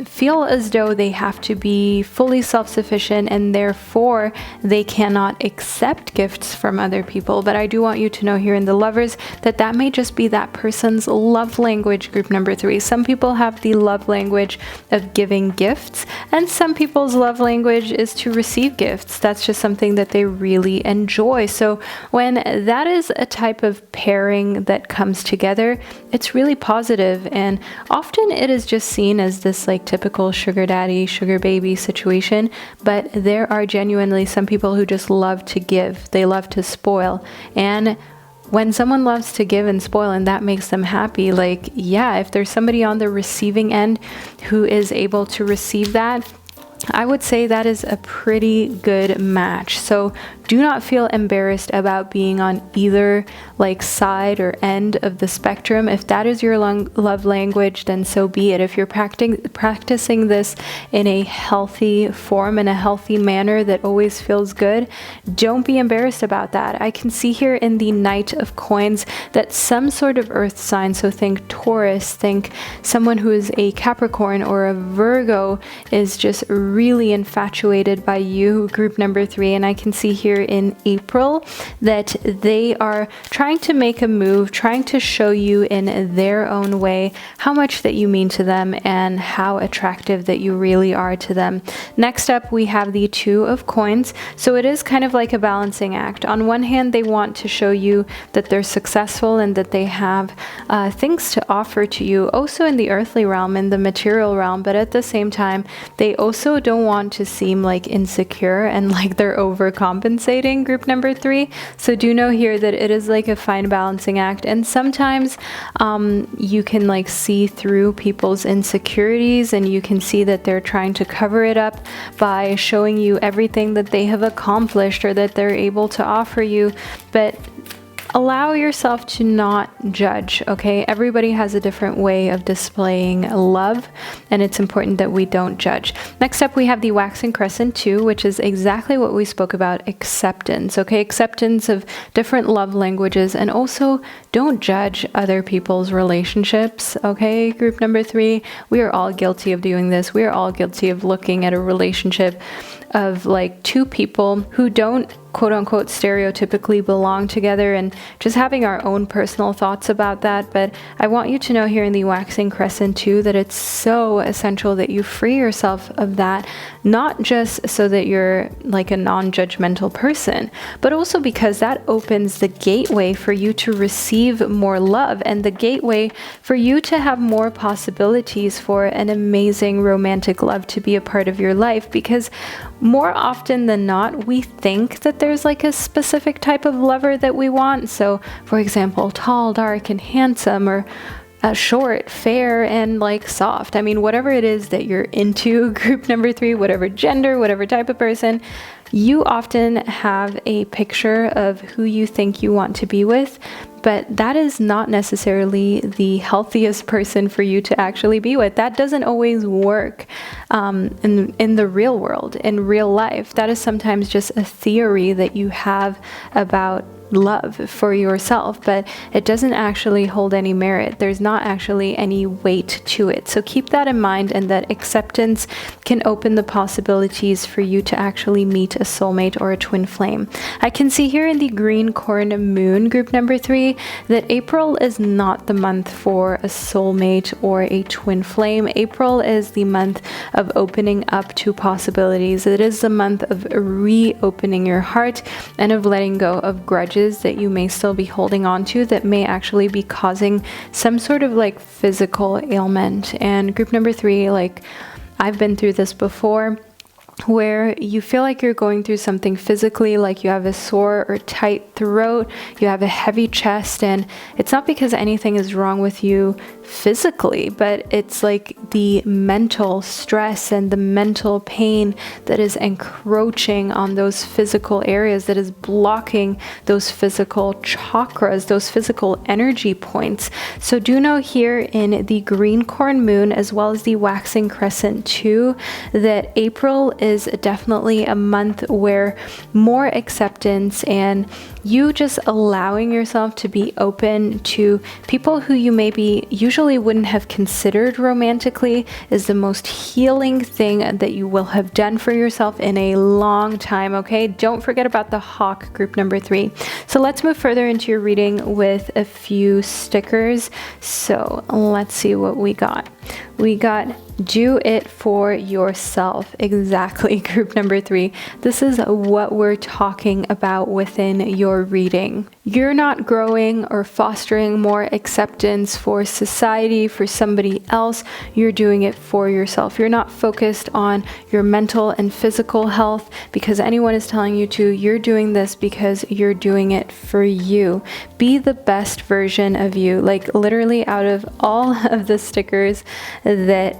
Speaker 1: feel as though they have to be fully self-sufficient, and therefore they cannot accept gifts from other people. But I do want you to know here in the lovers that that may just be that person's love language, group number 3. Some people have the love language of giving gifts, and some people's love language is to receive gifts. That's just something that they really enjoy. So when that is a type of pairing that comes together, it's really positive, and often it is just seen as this like typical sugar daddy, sugar baby situation. But there are genuinely some people who just love to give. They love to spoil. And when someone loves to give and spoil and that makes them happy, like, yeah, if there's somebody on the receiving end who is able to receive that, I would say that is a pretty good match. So do not feel embarrassed about being on either like side or end of the spectrum. If that is your love language, then so be it. If you're practicing this in a healthy form, in a healthy manner that always feels good, don't be embarrassed about that. I can see here in the Knight of Coins that some sort of earth sign, so think Taurus, think someone who is a Capricorn or a Virgo, is just really infatuated by you, group number 3. And I can see here in April that they are trying to make a move, trying to show you in their own way how much that you mean to them and how attractive that you really are to them. Next up, we have the 2 of Coins. So it is kind of like a balancing act. On one hand, they want to show you that they're successful and that they have things to offer to you, also in the earthly realm, in the material realm, but at the same time, they also don't want to seem like insecure and like they're overcompensating. compensating, group number 3. So do know here that it is like a fine balancing act, and sometimes you can like see through people's insecurities, and you can see that they're trying to cover it up by showing you everything that they have accomplished or that they're able to offer you. But allow yourself to not judge, okay? Everybody has a different way of displaying love, and it's important that we don't judge. Next up, we have the waxing crescent 2, which is exactly what we spoke about, acceptance, okay? Acceptance of different love languages, and also don't judge other people's relationships, okay? Group number 3, we are all guilty of doing this. We are all guilty of looking at a relationship of like two people who don't quote unquote stereotypically belong together and just having our own personal thoughts about that. But I want you to know here in the waxing crescent 2 that it's so essential that you free yourself of that, not just so that you're like a non-judgmental person, but also because that opens the gateway for you to receive more love and the gateway for you to have more possibilities for an amazing romantic love to be a part of your life. Because more often than not, we think that there's like a specific type of lover that we want. So, for example, tall, dark, and handsome, or short, fair, and like soft. I mean, whatever it is that you're into, group number 3, whatever gender, whatever type of person, you often have a picture of who you think you want to be with, but that is not necessarily the healthiest person for you to actually be with. That doesn't always work in the real world, in real life. That is sometimes just a theory that you have about love for yourself, but it doesn't actually hold any merit. There's not actually any weight to it. So keep that in mind, and that acceptance can open the possibilities for you to actually meet a soulmate or a twin flame. I can see here in the green corn moon, group number 3, that April is not the month for a soulmate or a twin flame. April is the month of opening up to possibilities. It is the month of reopening your heart and of letting go of grudges that you may still be holding on to that may actually be causing some sort of like physical ailment. And group number 3, like I've been through this before, where you feel like you're going through something physically, like you have a sore or tight throat, you have a heavy chest, and it's not because anything is wrong with you physically, but it's like the mental stress and the mental pain that is encroaching on those physical areas, that is blocking those physical chakras, those physical energy points. So do know here in the green corn moon, as well as the waxing crescent 2, that April is definitely a month where more acceptance and you just allowing yourself to be open to people who you maybe usually wouldn't have considered romantically is the most healing thing that you will have done for yourself in a long time, okay? Don't forget about the hawk, group number 3. So let's move further into your reading with a few stickers. So let's see what we got. We got do it for yourself. Exactly, group number 3. This is what we're talking about within your reading. You're not growing or fostering more acceptance for society, for somebody else. You're doing it for yourself. You're not focused on your mental and physical health because anyone is telling you to. You're doing this because you're doing it for you. Be the best version of you. Like literally, out of all of the stickers that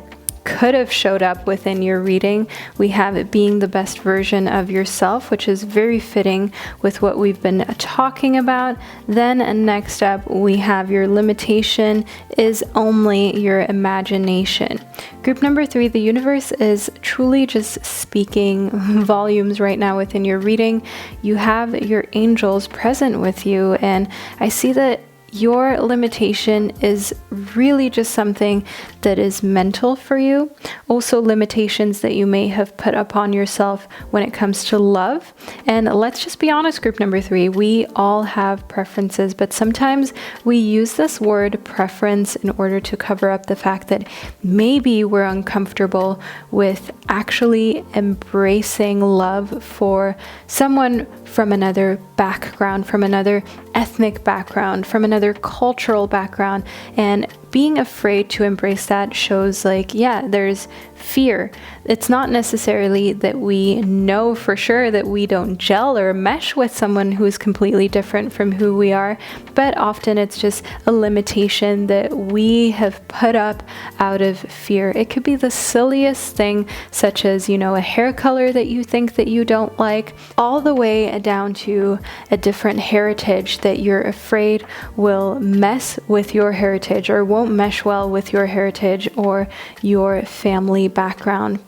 Speaker 1: could have showed up within your reading, we have it being the best version of yourself, which is very fitting with what we've been talking about. Then next up, we have your limitation is only your imagination. Group number 3, the universe is truly just speaking volumes right now within your reading. You have your angels present with you, and I see that your limitation is really just something that is mental for you. Also limitations that you may have put upon yourself when it comes to love. And let's just be honest, group number 3, we all have preferences, but sometimes we use this word preference in order to cover up the fact that maybe we're uncomfortable with actually embracing love for someone from another background, from another ethnic background, from another cultural background, and being afraid to embrace that shows like, yeah, there's fear. It's not necessarily that we know for sure that we don't gel or mesh with someone who is completely different from who we are, but often it's just a limitation that we have put up out of fear. It could be the silliest thing, such as, you know, a hair color that you think that you don't like, all the way down to a different heritage that you're afraid will mess with your heritage or won't mesh well with your heritage or your family background.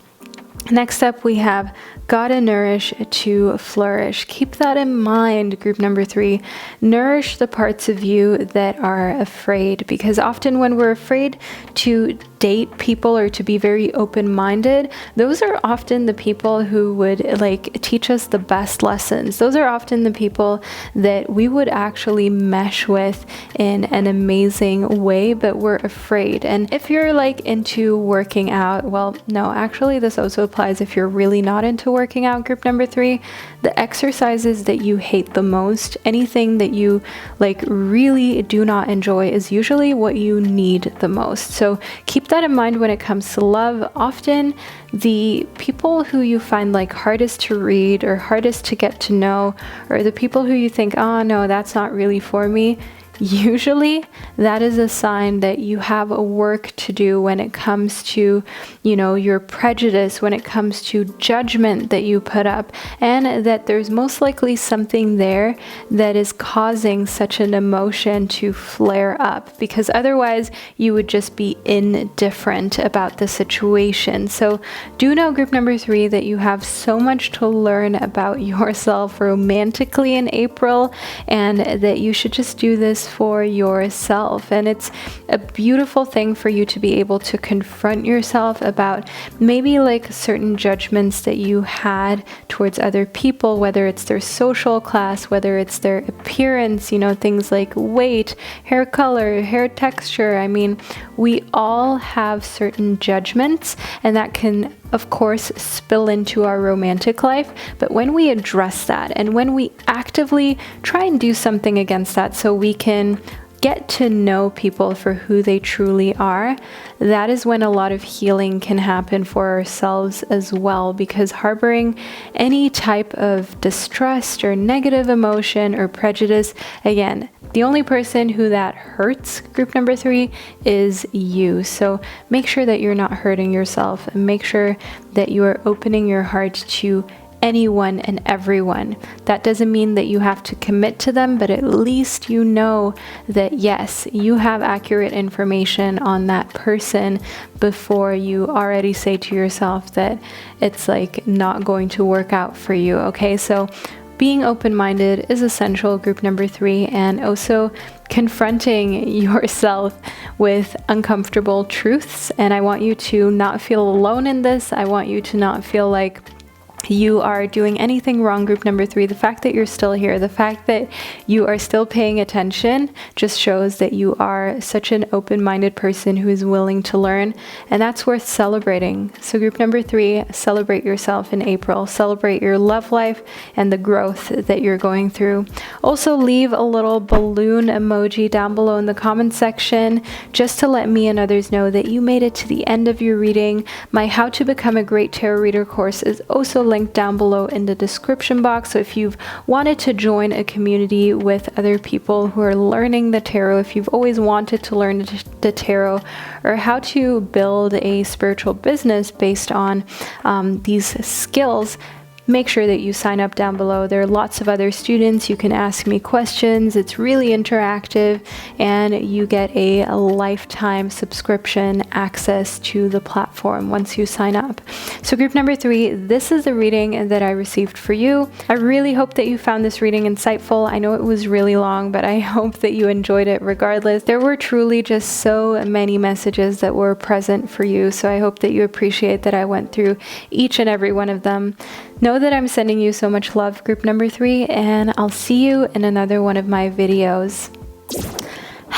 Speaker 1: Next up, we have gotta nourish to flourish. Keep that in mind, group number 3. Nourish the parts of you that are afraid, because often when we're afraid to date people or to be very open-minded, those are often the people who would like teach us the best lessons. Those are often the people that we would actually mesh with in an amazing way, but we're afraid. And if you're like into working out, well, no, actually this also applies if you're really not into working out, group number 3. The exercises that you hate the most, anything that you like really do not enjoy, is usually what you need the most. So keep that in mind when it comes to love. Often the people who you find like hardest to read or hardest to get to know, or the people who you think, oh no, that's not really for me, usually that is a sign that you have a work to do when it comes to, you know, your prejudice, when it comes to judgment that you put up, and that there's most likely something there that is causing such an emotion to flare up, because otherwise you would just be indifferent about the situation. So do know, group number 3, that you have so much to learn about yourself romantically in April, and that you should just do this for yourself. And it's a beautiful thing for you to be able to confront yourself about maybe like certain judgments that you had towards other people, whether it's their social class, whether it's their appearance, you know, things like weight, hair color, hair texture. I mean, we all have certain judgments, and that can of course spill into our romantic life. But when we address that, and when we actively try and do something against that so we can get to know people for who they truly are, that is when a lot of healing can happen for ourselves as well. Because harboring any type of distrust or negative emotion or prejudice, again, the only person who that hurts, group number 3, is you. So make sure that you're not hurting yourself, and make sure that you are opening your heart to anyone and everyone. That doesn't mean that you have to commit to them, but at least you know that yes, you have accurate information on that person before you already say to yourself that it's like not going to work out for you. Okay, so being open-minded is essential, group number 3, and also confronting yourself with uncomfortable truths. And I want you to not feel alone in this. I want you to not feel like you are doing anything wrong, group number 3. The fact that you're still here, the fact that you are still paying attention, just shows that you are such an open-minded person who is willing to learn, and that's worth celebrating. So group number 3, celebrate yourself in April. Celebrate your love life and the growth that you're going through. Also leave a little balloon emoji down below in the comments section, just to let me and others know that you made it to the end of your reading. My How to Become a Great Tarot Reader course is also linked down below in the description box. So if you've wanted to join a community with other people who are learning the tarot, if you've always wanted to learn the tarot, or how to build a spiritual business based on these skills, make sure that you sign up down below. There are lots of other students. You can ask me questions. It's really interactive, and you get a lifetime subscription access to the platform once you sign up. So group number 3, this is the reading that I received for you. I really hope that you found this reading insightful. I know it was really long, but I hope that you enjoyed it regardless. There were truly just so many messages that were present for you, so I hope that you appreciate that I went through each and every one of them. Know that I'm sending you so much love, group number 3, and I'll see you in another one of my videos.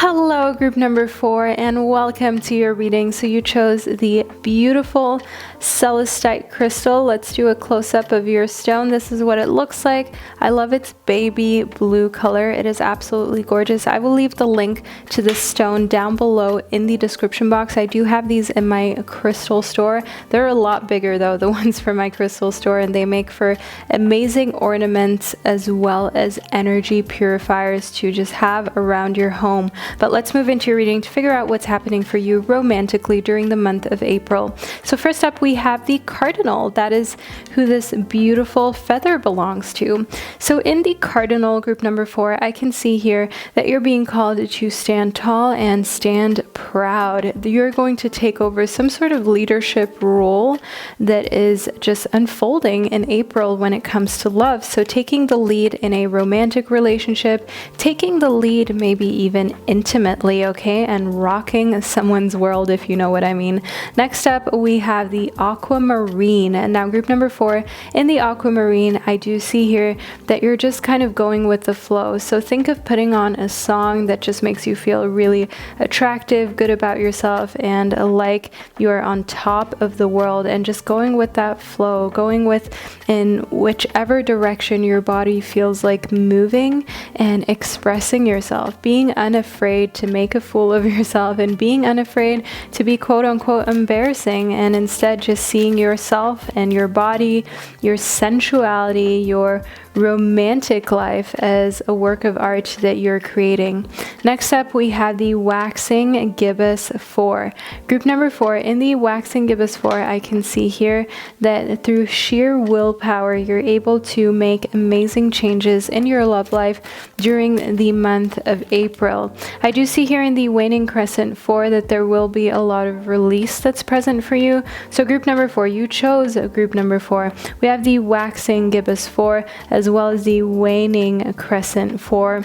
Speaker 1: Hello, group number 4, and welcome to your reading. So you chose the beautiful Celestine crystal. Let's do a close-up of your stone. This is what it looks like. I love its baby blue color. It is absolutely gorgeous. I will leave the link to this stone down below in the description box. I do have these in my crystal store. They're a lot bigger though, the ones from my crystal store, and they make for amazing ornaments as well as energy purifiers to just have around your home. But let's move into your reading to figure out what's happening for you romantically during the month of April. So first up, we have the cardinal. That is who this beautiful feather belongs to. So in the cardinal, group number 4, I can see here that you're being called to stand tall and stand proud. You're going to take over some sort of leadership role that is just unfolding in April when it comes to love. So taking the lead in a romantic relationship, taking the lead maybe even intimately, okay, and rocking someone's world, if you know what I mean. Next up, we have the aquamarine. And now group number 4, in the aquamarine, I do see here that you're just kind of going with the flow. So think of putting on a song that just makes you feel really attractive, good about yourself, and like you're on top of the world, and just going with that flow, going with in whichever direction your body feels like moving, and expressing yourself, being unafraid to make a fool of yourself, and being unafraid to be quote unquote embarrassing, and instead just seeing yourself and your body, your sensuality, your romantic life as a work of art that you're creating. Next up, we have the waxing gibbous 4. Group number 4, in the waxing gibbous 4, I can see here that through sheer willpower, you're able to make amazing changes in your love life during the month of April. I do see here in the waning crescent 4 that there will be a lot of release that's present for you. So group number 4, you chose group number 4. We have the waxing gibbous 4 as well as the waning crescent 4.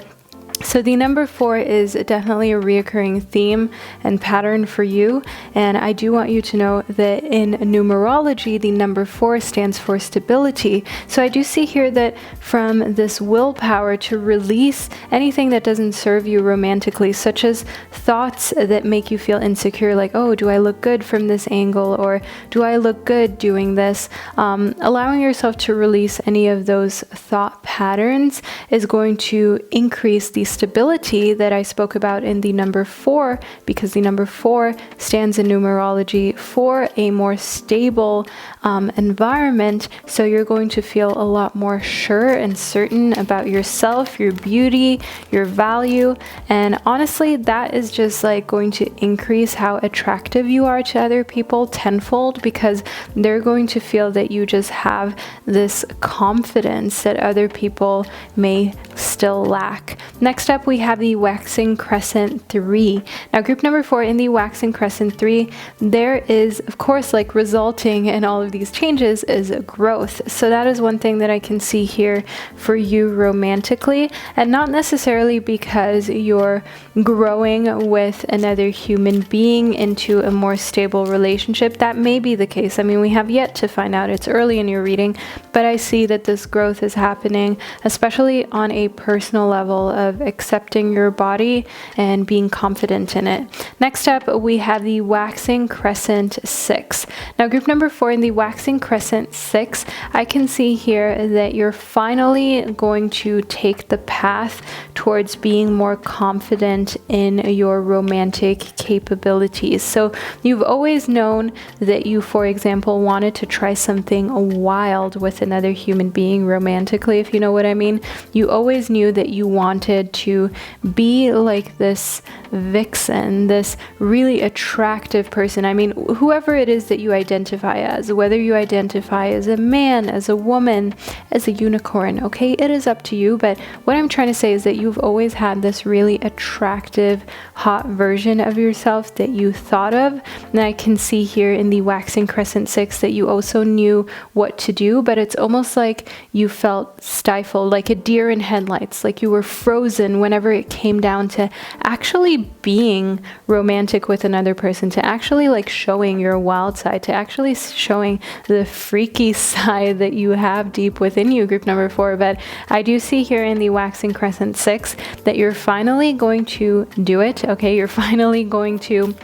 Speaker 1: So the number 4 is definitely a reoccurring theme and pattern for you, and I do want you to know that in numerology, the number 4 stands for stability. So I do see here that from this willpower to release anything that doesn't serve you romantically, such as thoughts that make you feel insecure, like, oh, do I look good from this angle, or do I look good doing this? Allowing yourself to release any of those thought patterns is going to increase the stability that I spoke about in the number 4, because the number 4 stands in numerology for a more stable environment. So you're going to feel a lot more sure and certain about yourself, your beauty, your value. And honestly, that is just like going to increase how attractive you are to other people tenfold, because they're going to feel that you just have this confidence that other people may still lack. Next up, we have the waxing crescent 3. Now group number 4, in the waxing crescent 3, there is, of course, like resulting in all of these changes is growth. So that is one thing that I can see here for you romantically, and not necessarily because you're growing with another human being into a more stable relationship. That may be the case. I mean, we have yet to find out. It's early in your reading, but I see that this growth is happening, especially on a personal level of accepting your body and being confident in it. Next up, we have the waxing crescent 6. Now group number 4, in the waxing crescent 6, I can see here that you're finally going to take the path towards being more confident in your romantic capabilities. So you've always known that you, for example, wanted to try something wild with another human being romantically, if you know what I mean. You always knew that you wanted to be like this vixen, this really attractive person. I mean, whoever it is that you identify as, whether you identify as a man, as a woman, as a unicorn, okay, it is up to you. But what I'm trying to say is that you've always had this really attractive, hot version of yourself that you thought of. And I can see here in the waxing crescent 6 that you also knew what to do, but it's almost like you felt stifled, like a deer in headlights headlights, like you were frozen whenever it came down to actually being romantic with another person, to actually like showing your wild side, to actually showing the freaky side that you have deep within you, group number 4. But I do see here in the waxing crescent 6 that you're finally going to do it. Okay, you're finally going to,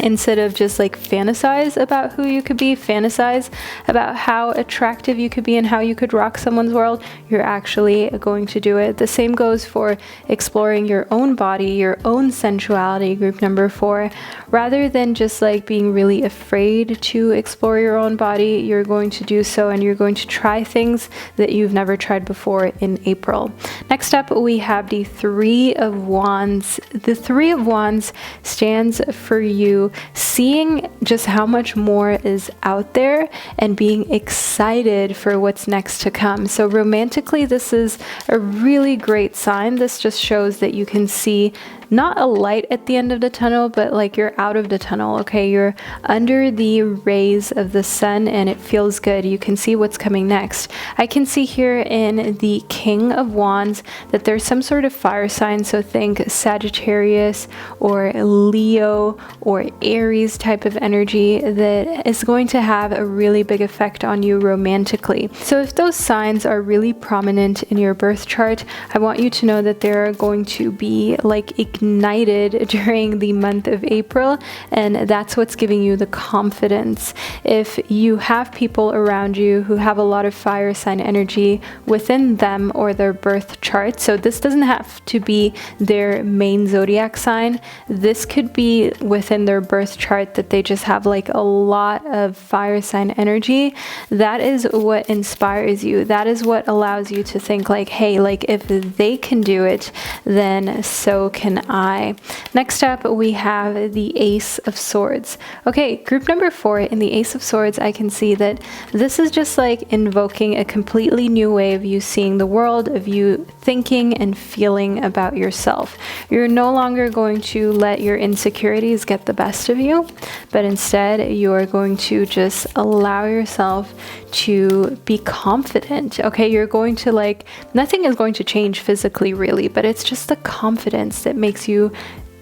Speaker 1: instead of just like fantasize about who you could be, fantasize about how attractive you could be and how you could rock someone's world, you're actually going to do it. The same goes for exploring your own body, your own sensuality, group number 4. Rather than just like being really afraid to explore your own body, you're going to do so, and you're going to try things that you've never tried before in April. Next up, we have the 3 of Wands. The 3 of Wands stands for you seeing just how much more is out there and being excited for what's next to come. So romantically, this is a really great sign. This just shows that you can see not a light at the end of the tunnel, but like you're out of the tunnel, okay? You're under the rays of the sun and it feels good. You can see what's coming next. I can see here in the King of Wands that there's some sort of fire sign, so think Sagittarius or Leo or Aries type of energy that is going to have a really big effect on you romantically. So if those signs are really prominent in your birth chart, I want you to know that they're going to be like ignited during the month of April, and that's what's giving you the confidence. If you have people around you who have a lot of fire sign energy within them or their birth chart, so this doesn't have to be their main zodiac sign, this could be within their birth chart that they just have like a lot of fire sign energy, that is what inspires you. That is what allows you to think like, hey, like if they can do it, then so can I. Next up, we have the Ace of Swords. Okay, group number 4, in the Ace of Swords, I can see that this is just like invoking a completely new way of you seeing the world, of you thinking and feeling about yourself. You're no longer going to let your insecurities get the best of you, but instead you are going to just allow yourself to be confident. Okay, you're going to like, nothing is going to change physically really, but it's just the confidence that makes you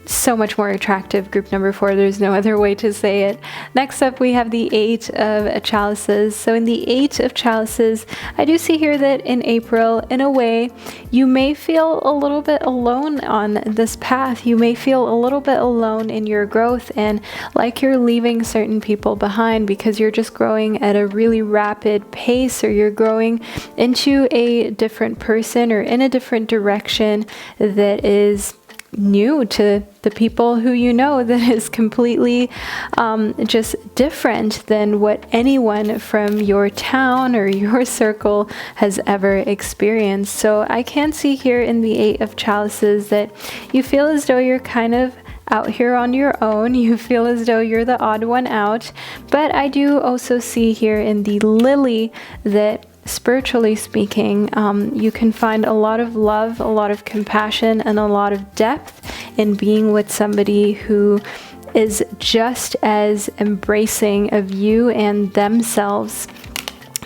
Speaker 1: so much more attractive, group number 4. There's no other way to say it. Next up, we have the 8 of Chalices. So in the 8 of Chalices, I do see here that in April, in a way, you may feel a little bit alone on this path. You may feel a little bit alone in your growth and like you're leaving certain people behind because you're just growing at a really rapid pace, or you're growing into a different person or in a different direction that is new to the people who you know, that is completely just different than what anyone from your town or your circle has ever experienced. So I can see here in the 8 of Chalices that you feel as though you're kind of out here on your own. You feel as though you're the odd one out. But I do also see here in the Lily that spiritually speaking, you can find a lot of love, a lot of compassion, and a lot of depth in being with somebody who is just as embracing of you and themselves.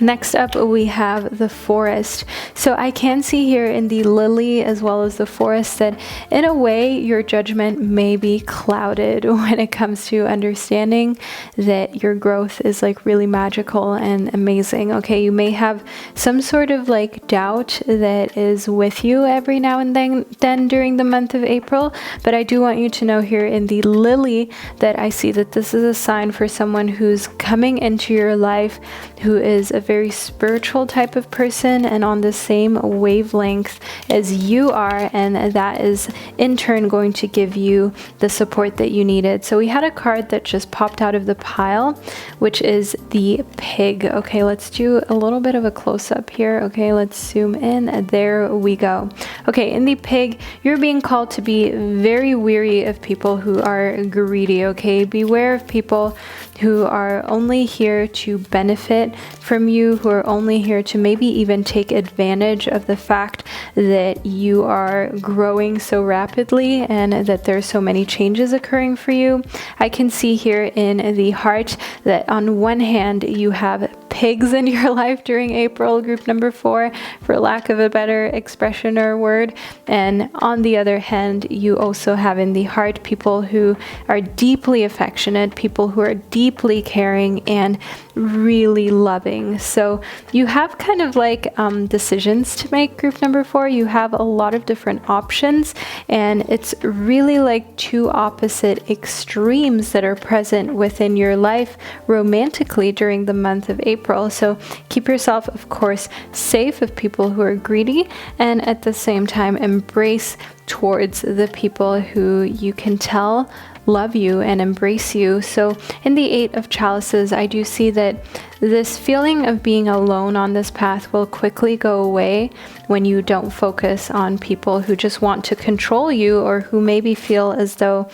Speaker 1: Next up, we have the Forest. So I can see here in the Lily as well as the Forest that in a way your judgment may be clouded when it comes to understanding that your growth is like really magical and amazing. Okay, you may have some sort of like doubt that is with you every now and then during the month of April, but I do want you to know here in the Lily that I see that this is a sign for someone who's coming into your life who is a very spiritual type of person and on the same wavelength as you are, and that is in turn going to give you the support that you needed. So we had a card that just popped out of the pile, which is the Pig. Okay, let's do a little bit of a close-up here. Okay, let's zoom in. There we go. Okay, in the Pig, you're being called to be very weary of people who are greedy. Okay, beware of people who are only here to benefit from you, who are only here to maybe even take advantage of the fact that you are growing so rapidly and that there's so many changes occurring for you. I can see here in the Heart that on one hand you have pigs in your life during April, group number 4, for lack of a better expression or word. And on the other hand, you also have in the heart people who are deeply affectionate, people who are deeply caring and really loving. So you have kind of like decisions to make, group number 4. You have a lot of different options, and it's really like two opposite extremes that are present within your life romantically during the month of April. So keep yourself, of course, safe of people who are greedy, and at the same time embrace towards the people who you can tell love you and embrace you. So in the 8 of chalices, I do see that this feeling of being alone on this path will quickly go away when you don't focus on people who just want to control you, or who maybe feel as though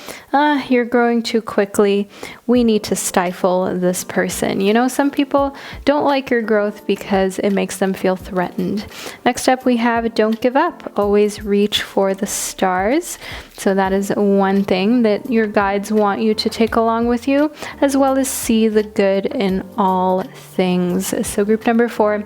Speaker 1: you're growing too quickly. We need to stifle this person. You know, some people don't like your growth because it makes them feel threatened. Next up, we have don't give up. Always reach for the stars. So that is one thing that your guides want you to take along with you, as well as see the good in all things. So group number 4,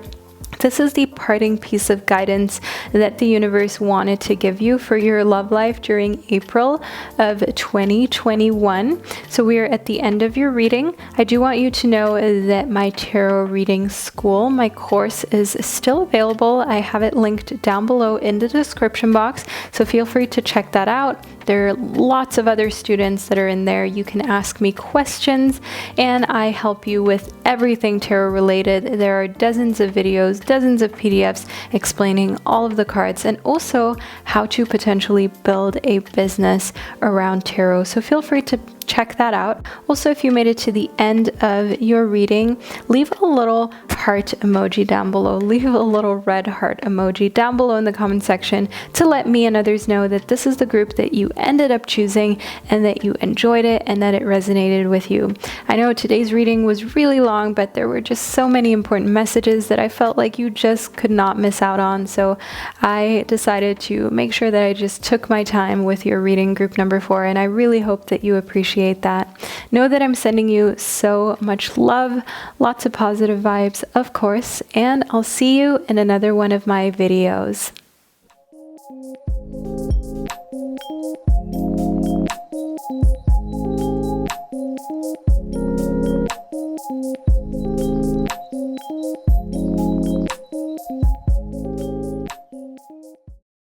Speaker 1: this is the parting piece of guidance that the universe wanted to give you for your love life during April of 2021. So we are at the end of your reading. I do want you to know that my tarot reading school, my course, is still available. I have it linked down below in the description box, so feel free to check that out. There are lots of other students that are in there. You can ask me questions, and I help you with everything tarot related. There are dozens of videos, dozens of PDFs explaining all of the cards, and also how to potentially build a business around tarot. So feel free to check that out. Also, if you made it to the end of your reading, leave a little heart emoji down below. Leave a little red heart emoji down below in the comment section to let me and others know that this is the group that you ended up choosing, and that you enjoyed it and that it resonated with you. I know today's reading was really long, but there were just so many important messages that I felt like you just could not miss out on. So I decided to make sure that I just took my time with your reading, group number 4, and I really hope that you appreciate that. Know that I'm sending you so much love, lots of positive vibes, of course, and I'll see you in another one of my videos.